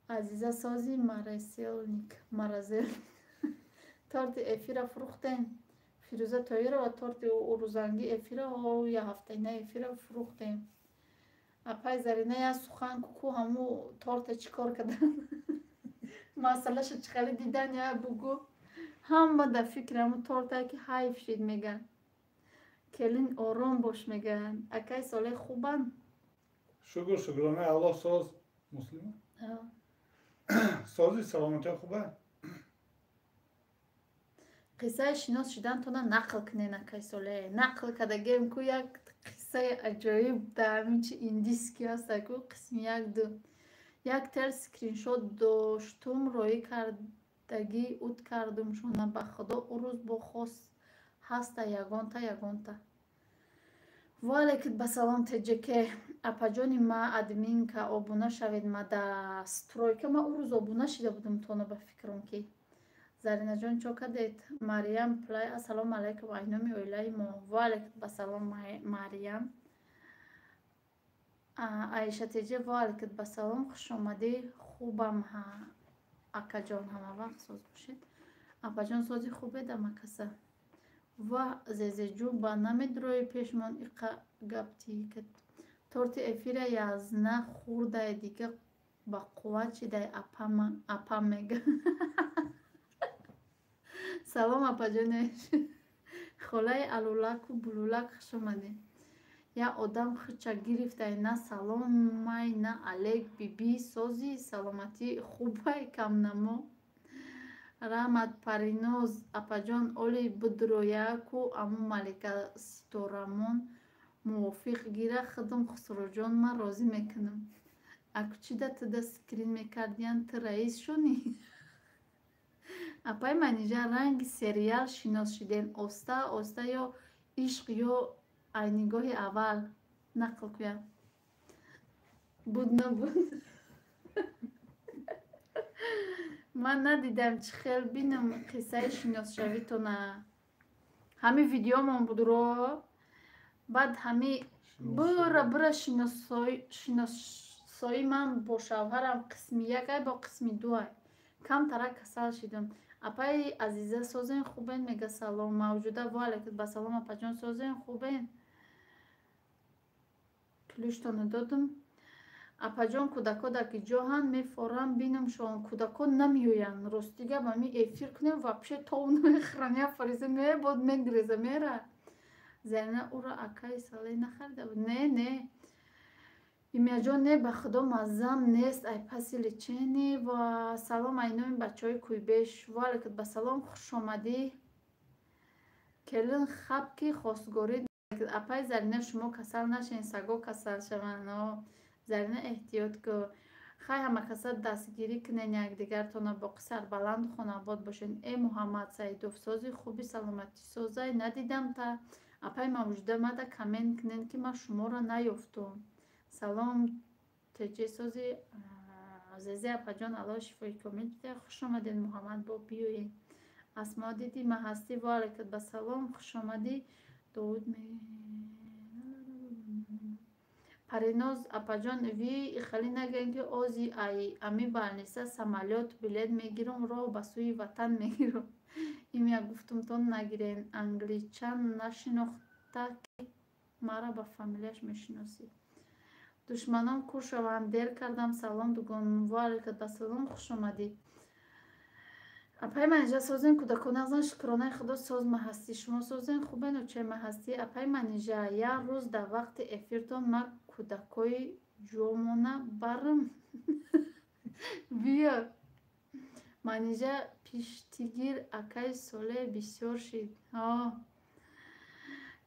عزیزه سازی مرزل تارت افیر فروختین. فیروزه تایر و تارت او روزنگی افیر و یا هفته نه افیر فروختیم. اپای زرینه یا سخن کو همو تارت چیکار کردن؟ مسئله شد چخلی دیدن یا بگو هم با در فکر همو تارت که حیف شید میگن. کلین آرام باش میگن. اکای ساله خوبن؟ شکرانه الله. ساز مسلمه سازی سلامتی خوبه. قصه شناس شدن تو نقل کنین. اکای ساله نقل کدگیم کو یک قصه عجایب در همین چی ایندیسکی هست که قسم یک دو یک تر سکرین شات داشتم روی کردگی اوت کردم شونه به خدا او روز با خواست هست یگانتا ولی که به سلام تجکه اپا جانی ما ادمین که آبونه شوید ما در ستروی که ما او روز آبونه شده بودم تانو به فکرم که زرینه جان چو کدید مریم پلای السلام علیکم اینامی اویلای ما ولی که به سلام مریم عایشه تیجه والکت به سلام خوش آمدی. خوبم ها اکا جان همه وقت ساز باشید. اپا جان سازی خوبه دم کسه و زیزه جو با نمید روی پیشمان ایقا گبتی که تورت افیر یازنه خورده دیگه با قوت چیده اپا میگه. سلام اپا جانش خلای الولک و بلولک خوش آمدی. یا آدم خچه گرفته نه سلام مای نه علیک بی سازی سلامتی خوبه کم نمو رحمت پریناز اپا جان اولی بدرویا کو امو ملکه ستورمون موافق گیره خدم خسرو جان من راضی میکنم. اکو چی ده تده سکرین میکردین تو رئیس شونی؟ اپای منیجه رنگ سریال شناس شدین آسته یا عشق یا اینگاه اول نقل کویا بود نبود. من ندیدم چه خیل بینم قصه شناس شوی تو نه همی ویدیو من بود رو بعد همی برا شناسایی من با شوهرم قسم یک با قسم دو کم ترک کسل شدم. اپای عزیزه سازین خوبین؟ میگه سلام موجوده والکت با سلام اپا جان سازین خوبین؟ کلوشتانو دادم. اپا جان کودکا داکی جاهن میفارم بینم شان کودکا نمیوین راستیگه با می افیر کنیم و پیش تا اونو میخرانیا فریزه می بود میگریزه میره. زنه او را اکای سالی نخرده بود. نه ایمیا جان نه به خدا مزم نیست ای پسیلی چینی. و سلام اینوین بچه های کوی بیش والکت به سلام خوش آمدی. کلین خب کی خواستگارید اپای زرینه شما کسل نشین سگا کسل شون. زرینه احتیاط که خیلی همه کسل دستگیری کنین یک دیگر تانه با قصر بلند خانه آباد باشین. ای محمد سعیدوف سازی خوبی سلامتی سازی ندیدم تا اپای موجوده مده کمین کنین که من شما را نیفتم. سلام تجی سازی عزیزی اپا جان الله شفای کامل بده. خوش آمدین محمد با بیوین. اسما دیدی ما هستی والکت به سلام خوش آمدی. داود می پریناز اپا جان وی خیلی نگن که آزی ای امی برنیسه سمالیات بلیت میگیرم را به سوی وطن میگیرم. ایمیا گفتم تون نگیرین انگلیچن نشناخته که مرا با فامیلیش میشناسی. دشمنان کور شوند دیر کردم سلام دوگان والکت به سلام خوش آمدی. اپای منیجه سازین کودکان ازن شکرانه خدا ساز ما هستی شما سازین خوبین و چه ما هستی. اپای منیجه یا روز در وقت افیرتون ما کودکای جومونه برم بیا منیجا پیشتگیر اکای ساله بسیار شد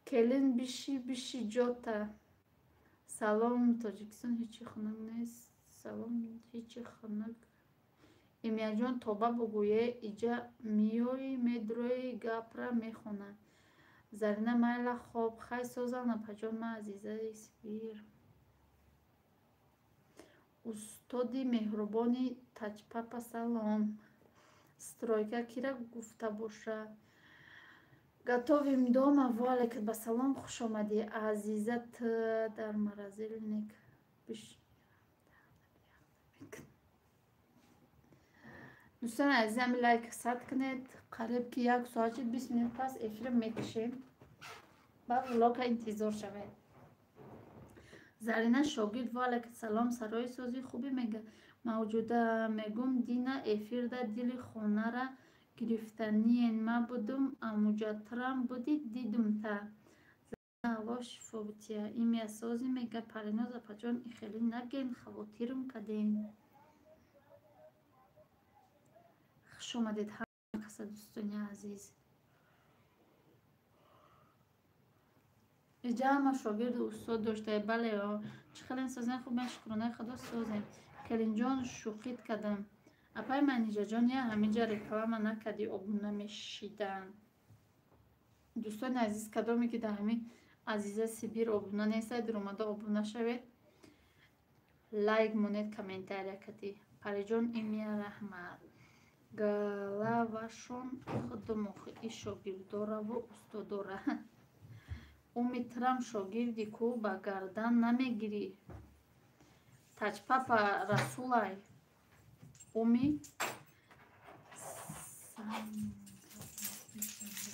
کلین بیشی جوتا سلام تاجیکستان هیچی خنک نیست سلام هیچی خنک ایمیا جان توبه بگویه ایجا میوی میدروی گپرا میخونه زرینه مایلا خوب خی سوزانه پجام ما عزیزه اسپیر استادی مهربانی تاجپاپا سلام стройка кира гуфта боша готовим дома валик ба салом хуш омадӣ азизат дар морозильник дӯстони азизам лайк сад кунед қариб ки 1 соати 20 минут пас эфир мекашем ба влога интизор шавед зарина шогирд валик салом сарои сӯзи хубӣ мега мавҷуда мегум дина эфирда дили хонара гирифтаниен ма будум амуҷатрам буди дидумта алло шифо бутия имя сӯзи мега париноза паҷон ихели наген хавотирум кадем хуш омадед ҳама каса дӯстони азиз иҷа ҳама шогирду устод доштае бале чӣ хелен сӯзем хуб мен шукронаи худо сӯзем келинҷон шӯқит кардам апай манижаҷон я ҳаминҷа реклама накарди обуна мешидан дӯстони азиз кадоме ки дар ҳамин азиза сибир обуна нестад дуромада обуна шавед лайк монед комментария кади париҷон имия раҳмат галавашон худумохи и шогирдораву устодора умитрам шогирди ку ба гардан намегирӣ таҷпапа расулай уми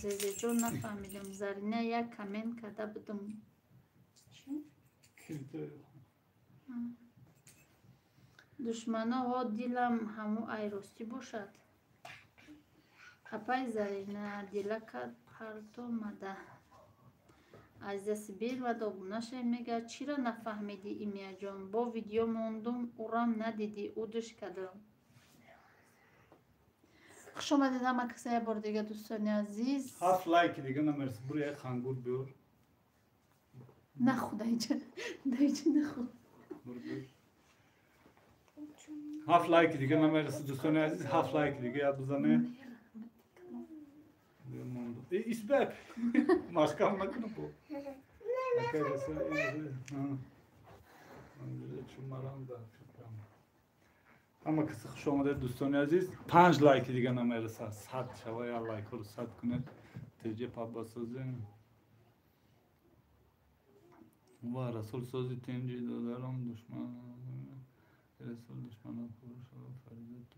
зезеҷон нафаҳмидам зарина як коммент карда будам душманоҳо дилам ҳаму айростӣ бошад апай зарина дилакат партомада азиза сибир ва добунаша мега чира нафаҳмидӣ имияҷон бо видео мондум урам надидӣ удуш кардам хуш омадед ҳама каса як бор дига дӯстони азиз 7 лайки дига намерси бур як хангур биёр наху дайҷа наху 7 лайки дига намерси дӯстони азиз 7 лайки дига як бизане испек машкам накуну по ҳама каси хуш омадед дӯстони азиз 5 лайки дига намереса 100 шава як лайкҳоро 100 кунед теҷе пабасозем ва расулсози тенҷи додарам душман расул душманам фурӯшава фаризат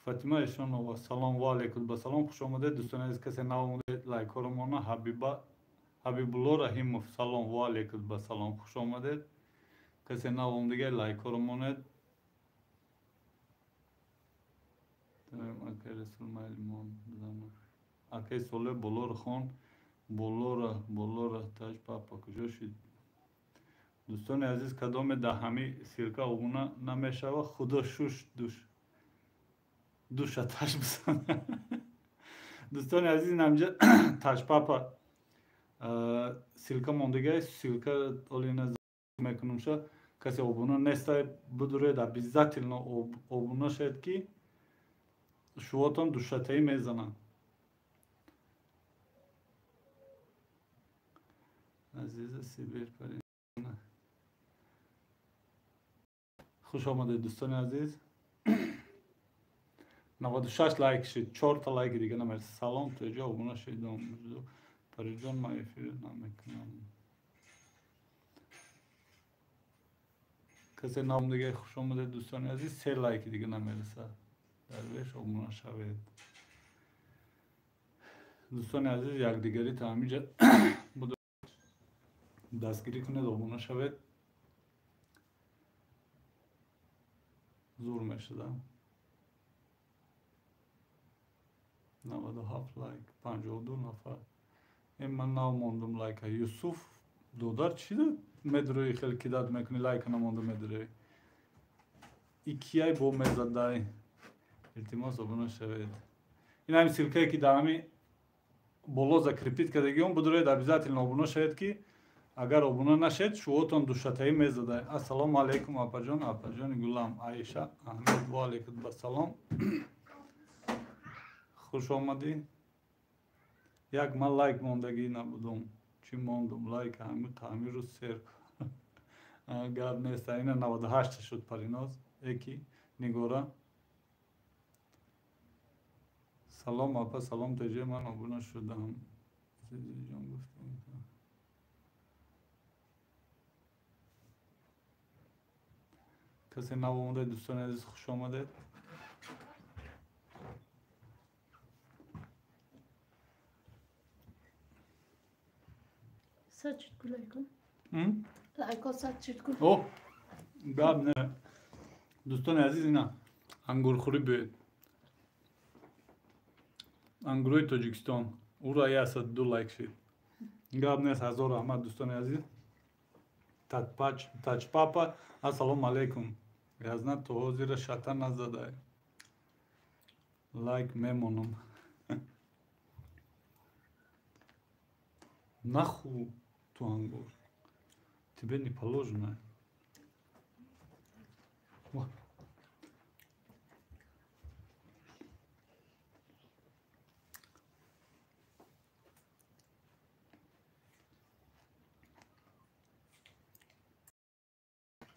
фатима ишонова салом ва алайкум ба салом хуш омадед дӯстони азиз касе навомадед лайкҳоро мона ҳабибулло раҳимов салом ва алайкум ба салом хуш омадед касе навомадига лайкҳоро монед акай соле болора хон болора таж папа куҷо шуд дӯстони азиз кадоме дар ҳами сирка обуна намешава худо шуш душа таш бисана дӯстони азиз намҷа ташпапа силка мондига силка олина мекунумша касе обуна неста будуред обязательно обуна шед ки шувотон душатаи мезананд азиза сибир парина хуш омадед дӯстони азиз 96 лайк шид 4 та лайки дига намерси салом тоҷа обуна шидам париҷон ма эфир намекунам касе навом дига хуш омадед дӯстони азиз 3 лайки дига намереса дарвеш обуна шавед дӯстони азиз якдигари таъмиҷа дастгирӣ кунед обуна шавед зур мешуда 97 لایک 52 نفر این من نموندم لایک یوسف دودار چی داد مدروی خیلی کی داد میکنی لایک نمونده مدروی ایکیای با مزدای التماس ابونه شوید این همین سیلکه که دامی боло закрепит кардагӣ он будуред обязательно обуно шавед ки агар обуно нашед шуотон душатаӣ мезадай. Ассалому алайкум апаҷон, апаҷони гулам, Аиша Аҳмед ва алайкум бассалом. Хуш омадӣ. Як ман лайк мондагӣ набудум. Чӣ мондум лайк ҳамиру сер. Гап нест. Ина 98 шуд Париноз. Эки Нигора. Салом апа, салом теҷе ман обуна шудам. Азизиҷон гуфтам. کسی نو اومده دوستان عزیز خوش آمده. صد شد کن لایکو لایکو صد شد کن اوه گاب نه دوستان عزیز اینا انگور خوری بید انگوروی تاجیکستان او را یه صد دو لایک شد گاب نه هزار رحمت دوستان عزیز تاج پاپا السلام علیکم язна то ҳозира шата назадай лайк мемонам наху ту ангур тебе не положено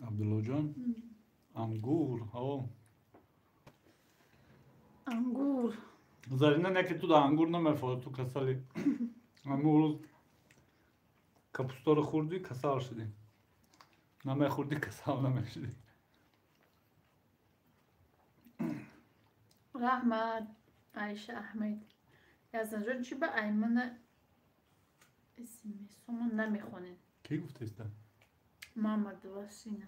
Абдуллоҷон ангур ангур Зарина неки ту да ангур намефоҳад ту касали ҳамун рӯз капусторо хӯрдӣ касал шудӣ намехӯрдӣ касал намешудӣ раҳмат Аиша Аҳмед язанҷон чӣ ба Аймана исмисомо намехонед ки гуфтаиста Мамад Васина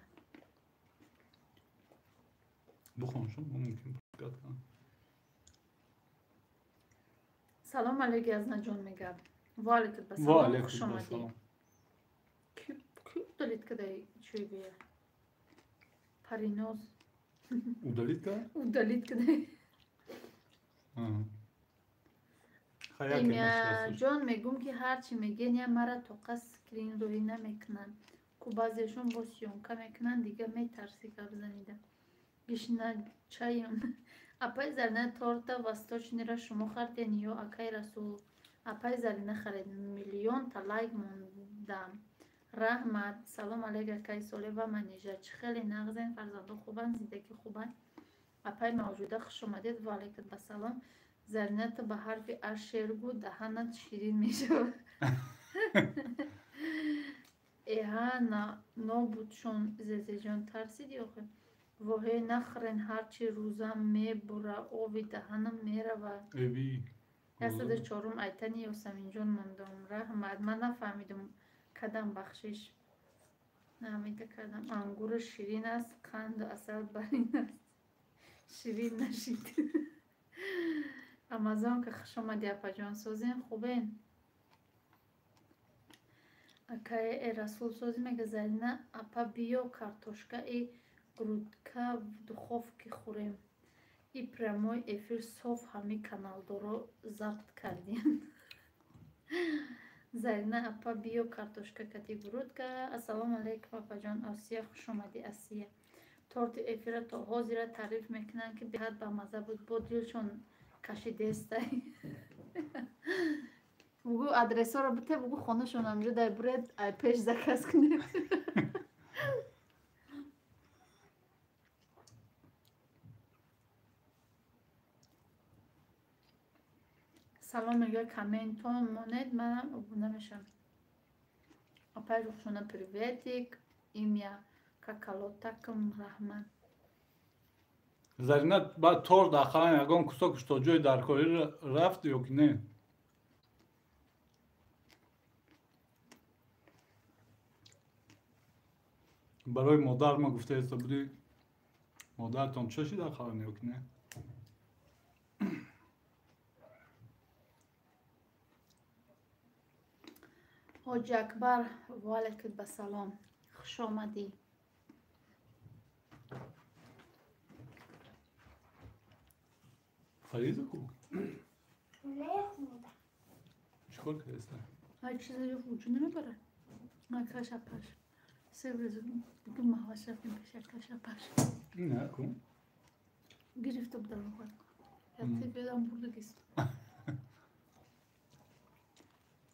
бухоншум мумкин пуркат кунам салом алейкум язнаҷон мегам ва алейкум ва басалом алейкум хуш омадед басалом ки удалид кадай чӯй бия Париноз удалид кад удалид кадай имяҷон мегум ки ҳарчи мегӯян я мара тоқа скринрӯӣ намекунанд ку баъзешон бо сёнка мекунанд дига метарси гап занида гишначаем апаи Зарина торта восточнира шумо хардем ё акаи Расул апаи Зарина харид миллионта лайк мондам раҳмат салом алейка акаи Солеҳ ва Манижа чӣ хеле нағзен фарзандон хубанд зиндаги хубанд апаи Мавҷуда хуш омадед ва алейкум басалом Зарина ту ба ҳарфи а шер гӯ даҳанат ширин мешавад эҳа нобудшон зезеҷон тарсиди охир воҳе нахӯрен ҳарчи рӯзам мебура ови даҳанам меравад ясаду чорум айтани Ёсаминҷон мондам раҳмат ман нафаҳмидам кадам бахшиш наҳамида кадам ангур ширин аст қанду асал барин аст ширин нашид амазонка хуш омади апаҷон созен хубен акаи Расул сози мега Зарина апа биё картошкаи грудка в духовке хӯрем и прямой эфир соф ҳами каналдоро забт кардем Зарина апа биё картошка кати грудка ассалому алейкум апаҷон Осия хуш омади Асия торти эфира то ҳозира таъриф мекунанд ки беҳад бамаза буд бо дилшон кашидестай бугӯ адресаро бите бугӯ хонашон амҷодай буред пеш заказ кунед салом мега комментон монед манам обуна мешам апай рухшона приветик имя какалотакам раҳмат Зарина ба тор дахалан ягон кусокш то ҷои даркорӣ рафт ё ки не барои модар ма гуфтаеста буди модаратон чаши дахалан ё ки не حاج اکبر وعلیکم السلام، خوش آمدی. فریضه کو نخوندم. چیکار کردی؟ هر چیزی وجود نمیبره. نکش اپش سیبرزون بگم محواش رفتیم پیش کش اپش نه کن گرفته بودم خود یادتی بیدم برده گیست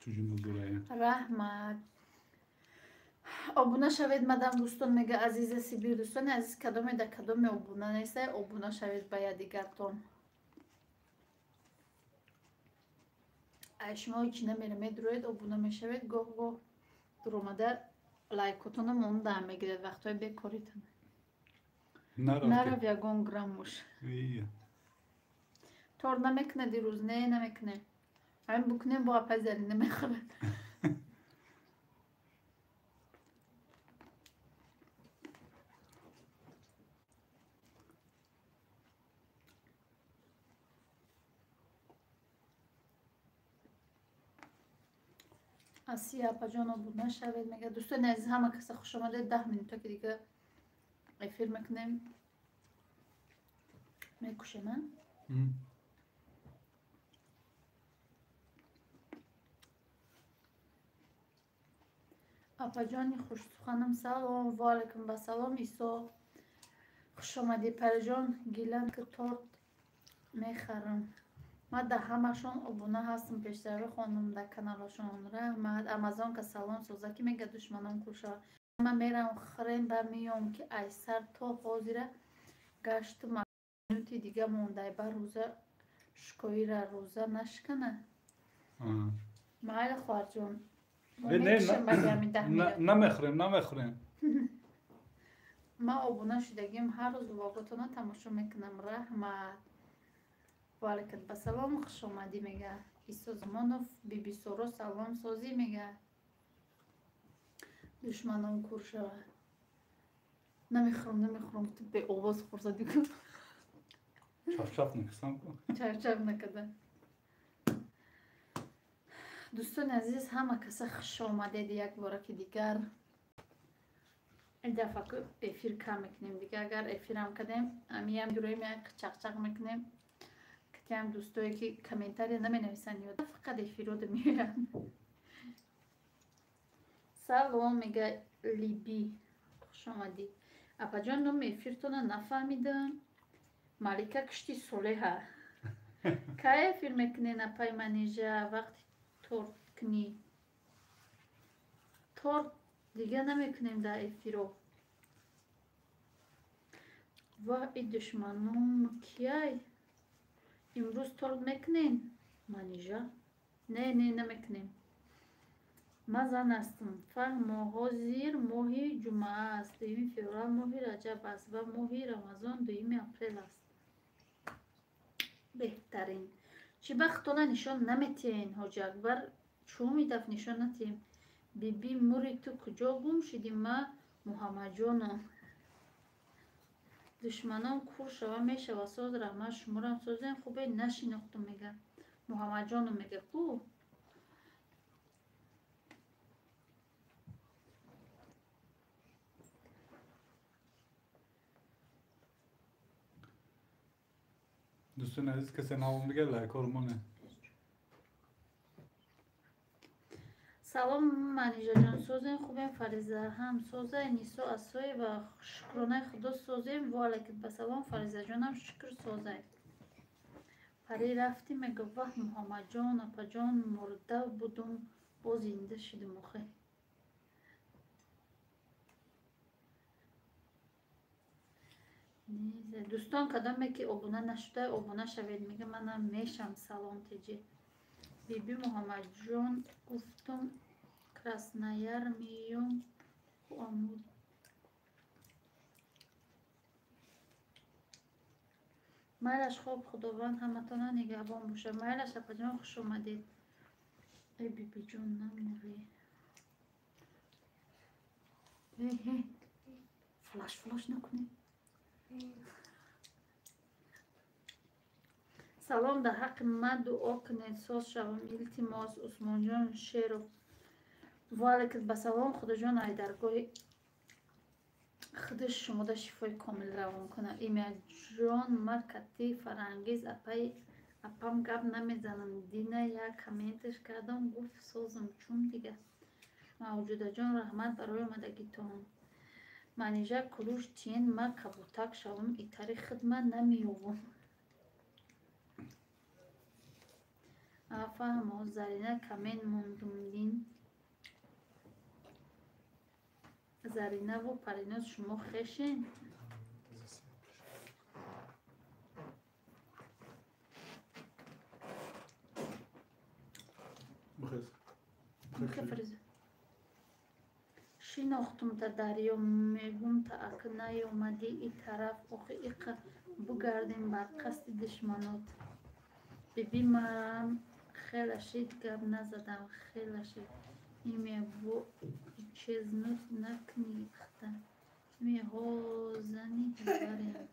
چجون دوره رحمت آبونا شوید مدام دوستان میگه عزیز سیبی دوستان عزیز کدوم در کدوم آبونا نیسته آبونا شوید باید دیگرتون شما چی نمیرمید روید آبونا میشوید گاه در اومده لایکوتون مونده میگیرد وقتای بکاریتون نرو یگون گراموش تور نمیکنه دیروز نه نمیکنه همین بکنیم با پزری نمیخوره آسیا پاجان بود نشوید میگه دوستان عزیز همه کسی خوش آمده 10 مینوتا که دیگه افیر میکنیم میکشه من اپا جانی خوش خانم سلام و علیکم با سلام ایسا خوش آمدی پرجان گیلن که تورت میخرم ما ده همشون ابونه هستم پیشتر خانم در کانالشون رحمت امازون که سلام سوزا که میگه دشمنان کشا من میرم خریم برمیام که ایسر تا حاضره گشت منوتی دیگه مونده بر روزه شکوی را روزه نشکنه مایل خوار جون نمیخوریم ما ابونه شدگیم هر روز واقعتونه تماشا میکنم رحمت وعلیکم با سلام خوش اومدی میگه ایسا زمانوف بی بی سورو سلام سازی میگه دشمنان کور شود نمیخورم تو به آواز خورزدی کن چاپ نکسم کن چاپ نکده دوستان عزیز همه کسی خوش آمدید یک باره که دیگر این دفعه که افیر کم میکنیم دیگه اگر افیر هم کدیم امی هم دوره یک چق میکنیم که هم دوستایی که کامنتاری نمی نویسن یا فقط افیر رو میرن سلام میگه لیبی خوش آمدی اپا جان نوم افیرتونه نفهمیدم مالکه کشتی صلحه که افیر میکنین اپای منیجه وقتی تورت کنی تورت دیگه نمیکنیم در افیرو و ای دشمنم کیای امروز تورت میکنین منیجه نه نمیکنیم ما زن هستم فهم ماه زیر ماهی جمعه است دویمی فوریه ماهی رجب است و ماهی رمضان دویمی اپریل است بهترین چی بختانه نشان نمیتین حاج اکبر چون میدف نشان نتیم بی موری تو کجا گم شدی ما محمد جانم دشمنان کور شوه میشه و ساز رحمه شمارم سازین خوبه نشینختم میگه محمد جانم میگه کو دوستان عزیز کسی نام بگه لایک آرمانه سلام منیجه جان سازین خوبین فریزه هم سازه نیسو اسوی و شکرانه خدا سازیم و علیکم بسلام فریزه جانم شکر سازه پری رفتی میگه وح محمد جان اپا جان مرده بودم باز زنده شدم آخه دوستان کدامی که ابونه نشده ابونه شوید میگه منم میشم سلام تیجی بی محمد جان گفتم کراسنایر میوم آمود مالش خوب خداوند همتانا نگهبان باشه مالش اپا جان خوش اومدید ای بی جان نموری هی فلاش نکنی سلام در حق من دعا کنید ساز شوم التماس عثمان جان شیرو وعلیکم بسلام خدا جان ای درگاه خودش شما دا شفای کامل روان کنه ایمیا جان ما کتی فرانگیز اپام گب نمیزنم دینه یک کامنتش کردم گفت سازم چون دیگه موجوده جان رحمت برای اومدگیتون منیجه کلوش چین ما کبوتک شوم ایتاری خدمت نمیوم افهم و زرینه کمین موندم دین زرینه و پریناز شما خشین بخیر شناختم تا دریا میگم تا اکنای اومدی ای طرف آخه ایقا بگردیم بر قصد دشمنات ببی مرم خیلی شید گب نزدم خیلی شید ایمی بو چیز نکنی اختا می ها زنی ببریم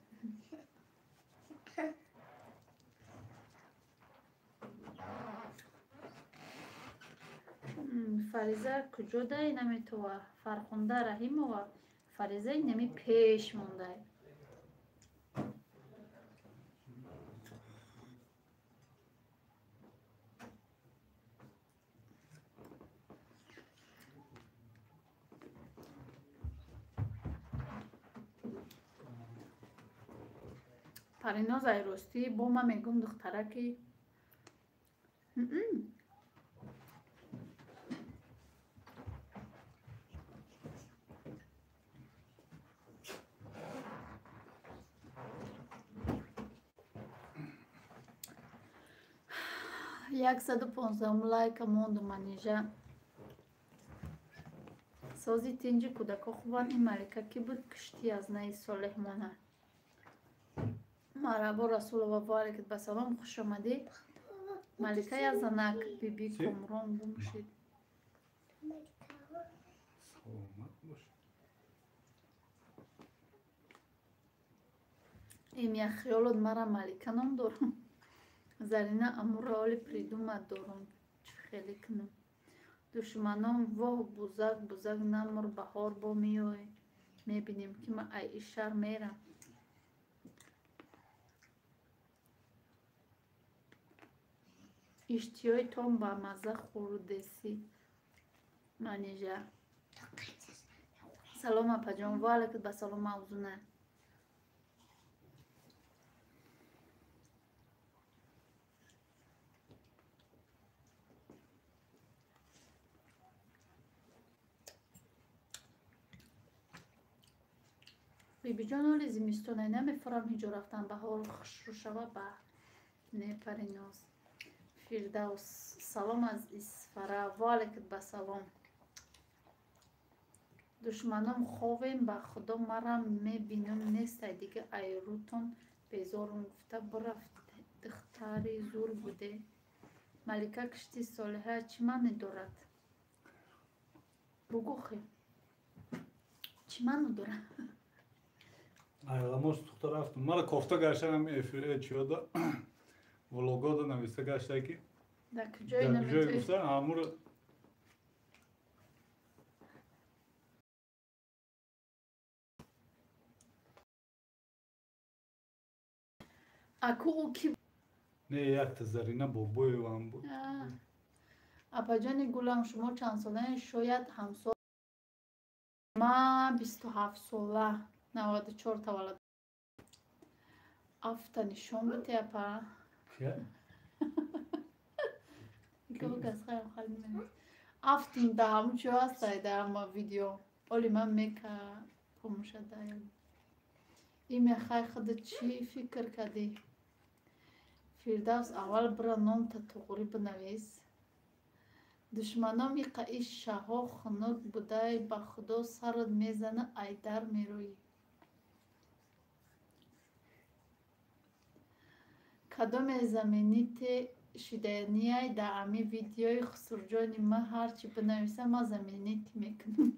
فریزه کجا دایی نمی تو فرخونده رحیم و فریزه نمی پیش مونده پریناز ای راستی با من میگم دختره که یک 115 لایک موند منیجه سازی تینجی کودکا خوبان این ملکه کی بود کشتی از نی صالح مانه مرحبا رسول و علیکم بسلام خوش آمدید ملکه یا زنک بی بی کمران بمشید این یک خیالات مرا ملکه نام دارم زرینه امورال پریدومت دارم چه خیلی کنم دشمنان واه بزرگ نمور بهار با میای میبینیم که من ای شر میرم اشتیای تام با مزه خوردسی منیجه سلام اپا جان و علیکم بسلام موضوعه بیبی جان حالی زمستونه نمیفرم هیجا رفتن بهار خوش رو شوه به نپریناز فردوس سلام از اسفره و علیکم بسلام دشمنام خوابیم به خدا مرا میبینم نیست دیگه ایروتون بیزارم گفته برفت دختری زور بوده ملکه کشتی صالحه چی منی دارد بگو خیلی چی منو دارد айламош тухта рафтам мара кофта гаштам эфир чиёда влогода нависта гашта ки در کجای نمیتوی гуфта амур اکو او کی не якта зарина бо боевам буд اپا جان گلم شما چند ساله شاید همسال ما 27 ساله 94 تولد افتا نشون بده اپا گفت از خیلی خیلی نمید افتیم ده همون چه هسته در ما ویدیو اولی من میکه پومشه دایم این میخوای خود چی فکر کردی فردوس اول برا نام تا تغری بنویس دشمنام یقه شها خنک بوده با خدا سرد میزنه ای در میروی کدام زمینیت شدنیه در امی ویدیوی خسرجانی ما هرچی بنویسم ما زمینیت میکنم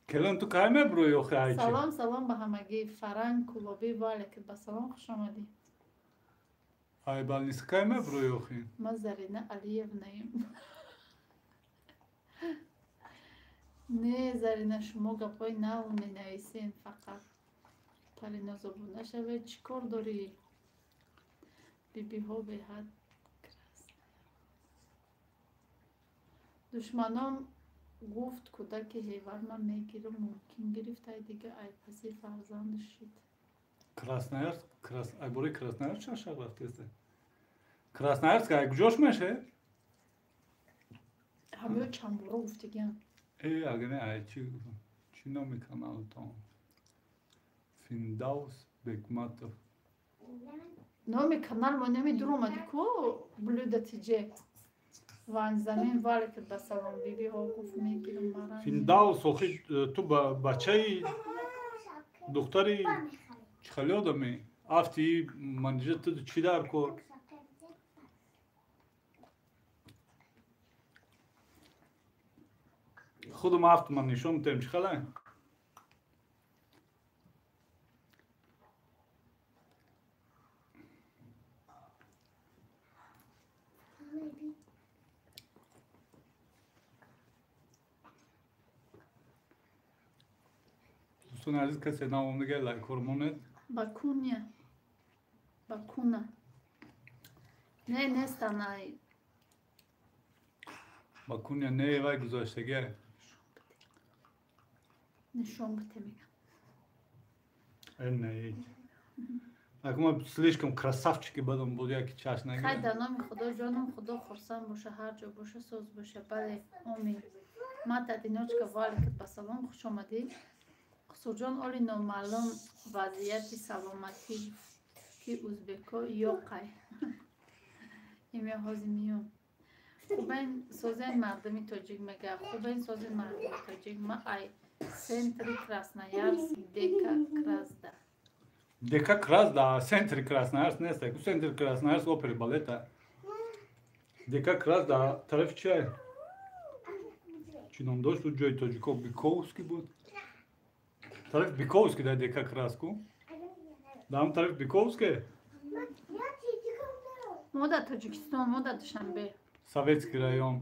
کلان تو کای مبروی آخه ایچی سلام به همگی فرنگ کلابی واله که به سلام خوش آمدی ای بل نیست کای مبروی آخه ما زرینه علیو نیم نه زرینا شما گپای نو می نویسین فقط پریناز ابو نشوه چی کار داری؟ بیبی ها به حد دشمنام گفت کودک هیور من میگیرم ممکن گرفته دیگه ای پسی فرزند شد. Красноярск, ай бори Красноярск чашак рафтеста. Красноярск ай кужош меше? همه چند برو گفتگیم اگه ай чи номи каналтон? Финдаус Бекматов. نام کانال ما نمیدونم ادیکو بلوده تیجه وان زمین ولی که به سلام بیبی ها گفت میگیرم مرا Финдаус охи ту бачаи духтари чихали одами афти манижа ту чи дар кор خودم هفت من نشون میتونم چخاله دوستان عزیز کسی نامم دیگه لایک هرمونت باکونیا باکونا نه نستانای Бакуня не вай гузаштаги. نشون بده میگم Не. Ако ма слишком красавчики бъдам будяки чаш на خیلی در نام خدا جانم خدا خرسان باشه هر جا باشه سوز باشه بله امید ما تدیناچ که والی که به سلام خوش آمدی خسو جان اولی نامعلوم وضعیت سلامتی که ازبکا یا قای ایمی هازمیون خوبین سازین مردمی تاجیک میگه خوبین سازین مردمی تاجیک ما ای سنتری کراسنایارس دیکا کرازده Дека Кразда, центри Красноярск, не сте, центри Красноярск, опери балета. Дека Кразда, тариф че? Чи нам дошло Джой Тоджиков Биковски буд? Тариф Биковски да е Дека Краско? Дам тариф Биковски? мода Таджикистан, мода Душанбе. Советский район.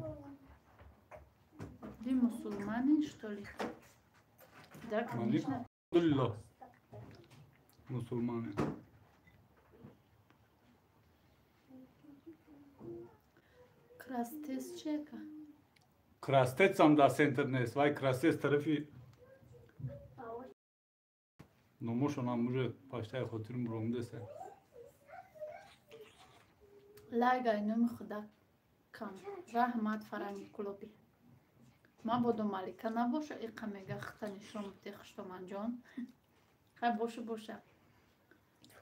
Вы мусульмане, что ли? Да, конечно. Дулло. Мусульмане. Крастес чека. Крастец сам да център не свай, крастец тарифи. Но може она може пащай хотирим ромде се. Лайгай нуми худа кам. Рахмат фаранги кулоби. ما بودم مالکه نباشه ایقا میگه خطا نشون بده خشتمان جان خیلی باشه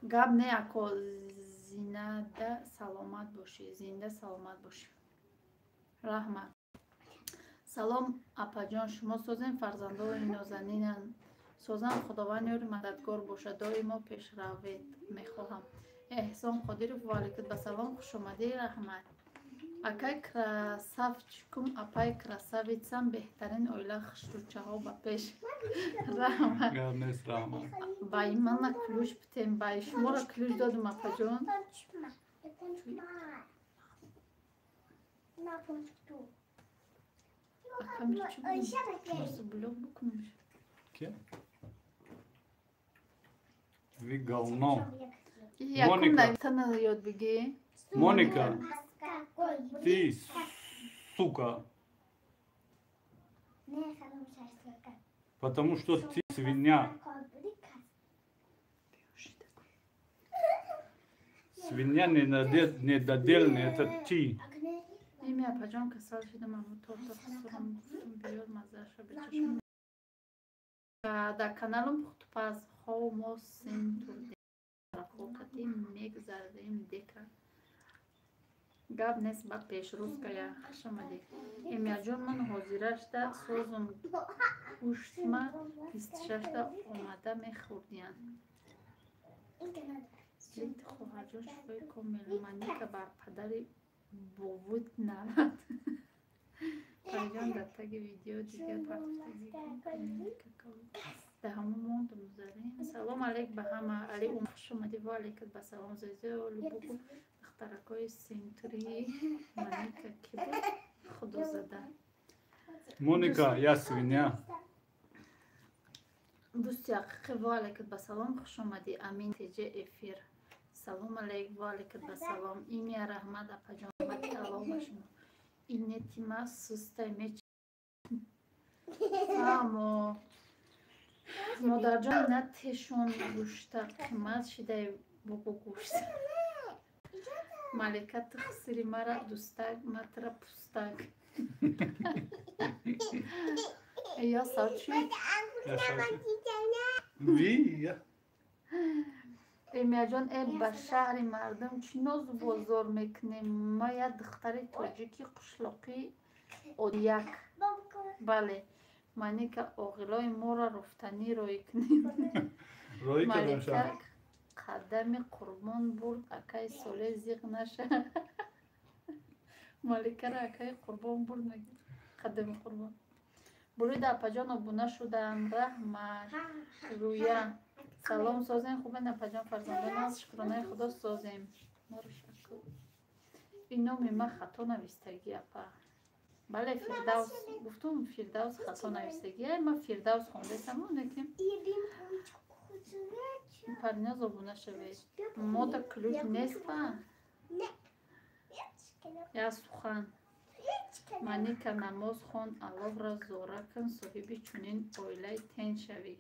گب نه اکو زینده سلامت باشی زنده سلامت باشی رحمت سلام اپا جان شما سازن فرزنده و نازنینن سازن خداوند یاری مددگار باشه دائما پیش روید میخواهم احسان قادر والکت به سلام خوش اومدی رحمت اکای کراسавчикум апай красавицам беҳтарин оила хушрӯчаҳо ба пеш раҳмат Гап нест раҳмат. бай мана клюш битем бай шуморо клюш додум апаҷон акамчи блок букунумш Ке? Ви говно. якум навитана ёд бигӣ Моника. Ты, сука. Потому что ты свинья. Свинья недодельная, это ты. ими апаҷон касал шидам аммо торта хусурам гуфтум биёд маззааша бечашам дар каналум пухтупаз хомо сентурде рафокати мегзардем дека гап нест ба пешрӯзкая хушамади эмияҷон ман ҳозирашда созум гӯштма 26 омада мехӯрдиян зидди хоҳаҷон шифои комилманӣ ка бар падари бовуд нарад пайҷон дар таги видео дигар да ҳама мондум зарин салом алейк ба ҳама али хуш омадӣ ва алейкат ба салом зазиоли бугу духтаракои сентри маника ки буд худозада Monika, Yasvinya. دوستی حقیقی و علیکت به سلام خوش آمدی امین تیجه افیر سلام علیک و علیکت به سلام ایمی رحمت اپا جان کلام باشم این نتیما سسته میچ اما مادر جان نتشون گوشت قیمت شده بگو گوشت ملکت خسری مرا دوستک متر پوستک یا ساچی وی ایمیا جان ای به شهر مردم چی ناز بازار میکنیم ما یا دختر تاجیکی قشلاقی اودیک بله منی که آغلای ما را رفتنی روی کنیم روی کدام ملکه شد قدم قربان برد اکای ساله زیغ نشه ملکه را اکای قربان برد میگه قدم قربان برید اپا جان ابونه شدم رحمت رویه سلام سازیم خوبه اپا جان فرزندان از شکرانه خدا سازیم ما رو شکر این نام ما خطا نویستگی اپا بله فردوس گفتم فردوس خطا نویستگی ما فردوس خونده سمونه که پرنیاز ابونه شوید ما دا کلوب نیست با یا سخن منی که نماز خون الله را زوره کن صاحبی چونین اویله تین شوی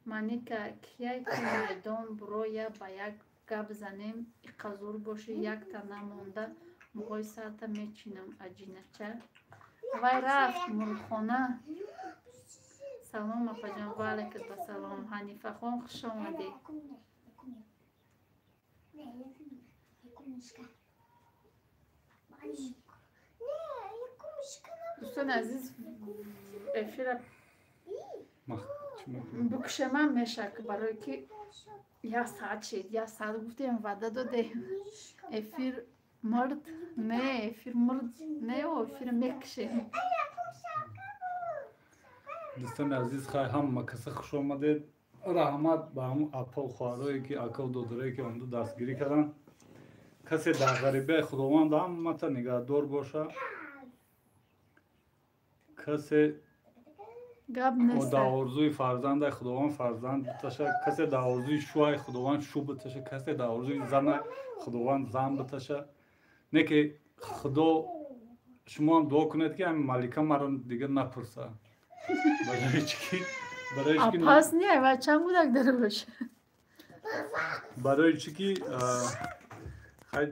منی که کیای که میدان برو یا با یک گب زنیم اقازور باشی یک تا نمونده مقای سرتا میچینم اجینه چه وی رفت مرخونه سلام اپا جان و علیکت به سلام حنیفه خون خوش آمدی دوستان عزیز افیر بکشمه میشه که برای که یک ساعت شد یک ساعت گفتیم وعده داده افیر مرد نه افیر مرد نه و افیر میکشه دوستان عزیز خواهی هم مکسه خوش آمدید رحمت به همون اپا و خوارایی که اکا و دادرایی که اندو دستگیری کردن کسی در غریبه خداوند هم متا نگاه دار باشه کسی گب نیست در آرزوی فرزند خداوند فرزند بتشه کسی در آرزوی شوهای خداوند شو بتشه کسی در آرزوی زن خداوند زن بتشه نه که خدا شما هم دعا کنید که همین ملکه مرا دیگه نپرسه برای چی پس نیه و چند بودک داره باشه برای چی که خیلی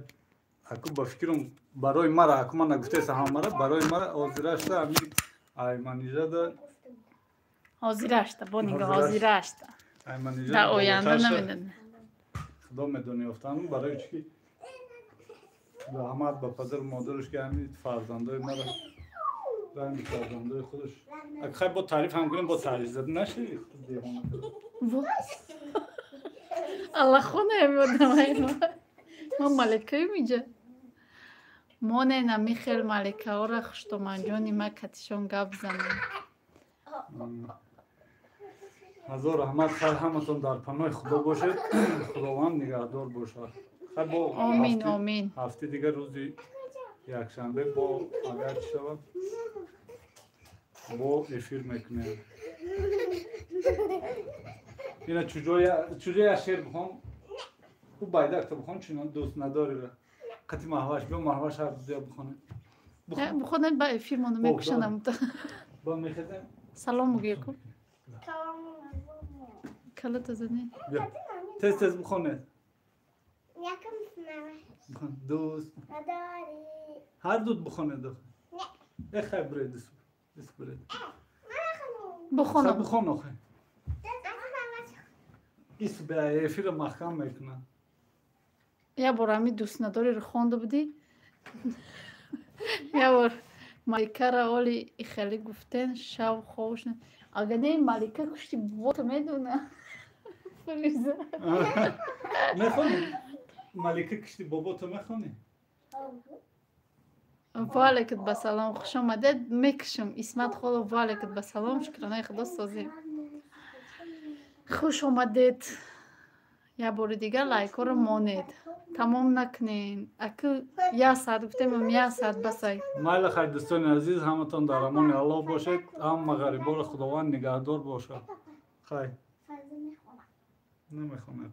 اکو با فکرم برای مرا اکو من نگفته سهم مرا برای مرا آزیرشته همین ایمانیجه ده حاضرشته با نگاه حاضرشته ایمانیجه در آینده نمیدن خدا میدونی افتانم برای چی که رحمت به پدر و مادرش که همین فرزندای مرا رنگ فرزندای خودش اگه خیلی با تعریف هم کنیم با تعریف زده نشید الله خونه میادم ما ملکه میجه ما نه نمیخیل ملکه ها را خشتو منجانی ما کتشان گب زنیم هزار رحمت خیلی همتون در پناه خدا باشید خداوند نگهدار باشه خیلی با آمین آمین هفته دیگر روزی یکشنبه با اگر چی شود با افیر میکنیم اینا چجوری شعر بخوام خوب باید اکتا بخوام چنان دوست نداری را قطعی محواش بیا محواش هر دوزیا بخونه بخونه با افیر مانو میکشنم با میخیدم سلام مگه کن کلت زنی بیا تست بخونه بخون دوست هر دود بخونه دو نه خیلی برید دست برید بخونم بخون آخه ایست به افیر محکم میکنن یه بار همی دوست نداری رو خونده بودی یه بار ملکه را اولی خیلی گفتن شو خوش اگه نه ملکه کشتی بوت میدونه فریزه میخونی؟ ملکه کشتی بابا تو میخونی؟ والکت به سلام خوش آمدید میکشم اسمت خود والکت به سلام شکرانه خدا سازیم خوش آمدید یه بار دیگر لایک رو مانید тамом накунен. Аку 1 саат гуфтем 1 саат басай. майли хай дӯстони азиз ҳаматон дар амони аллоҳ бошед ҳама ғариборо худованд нигаҳдор бошад хай намехонам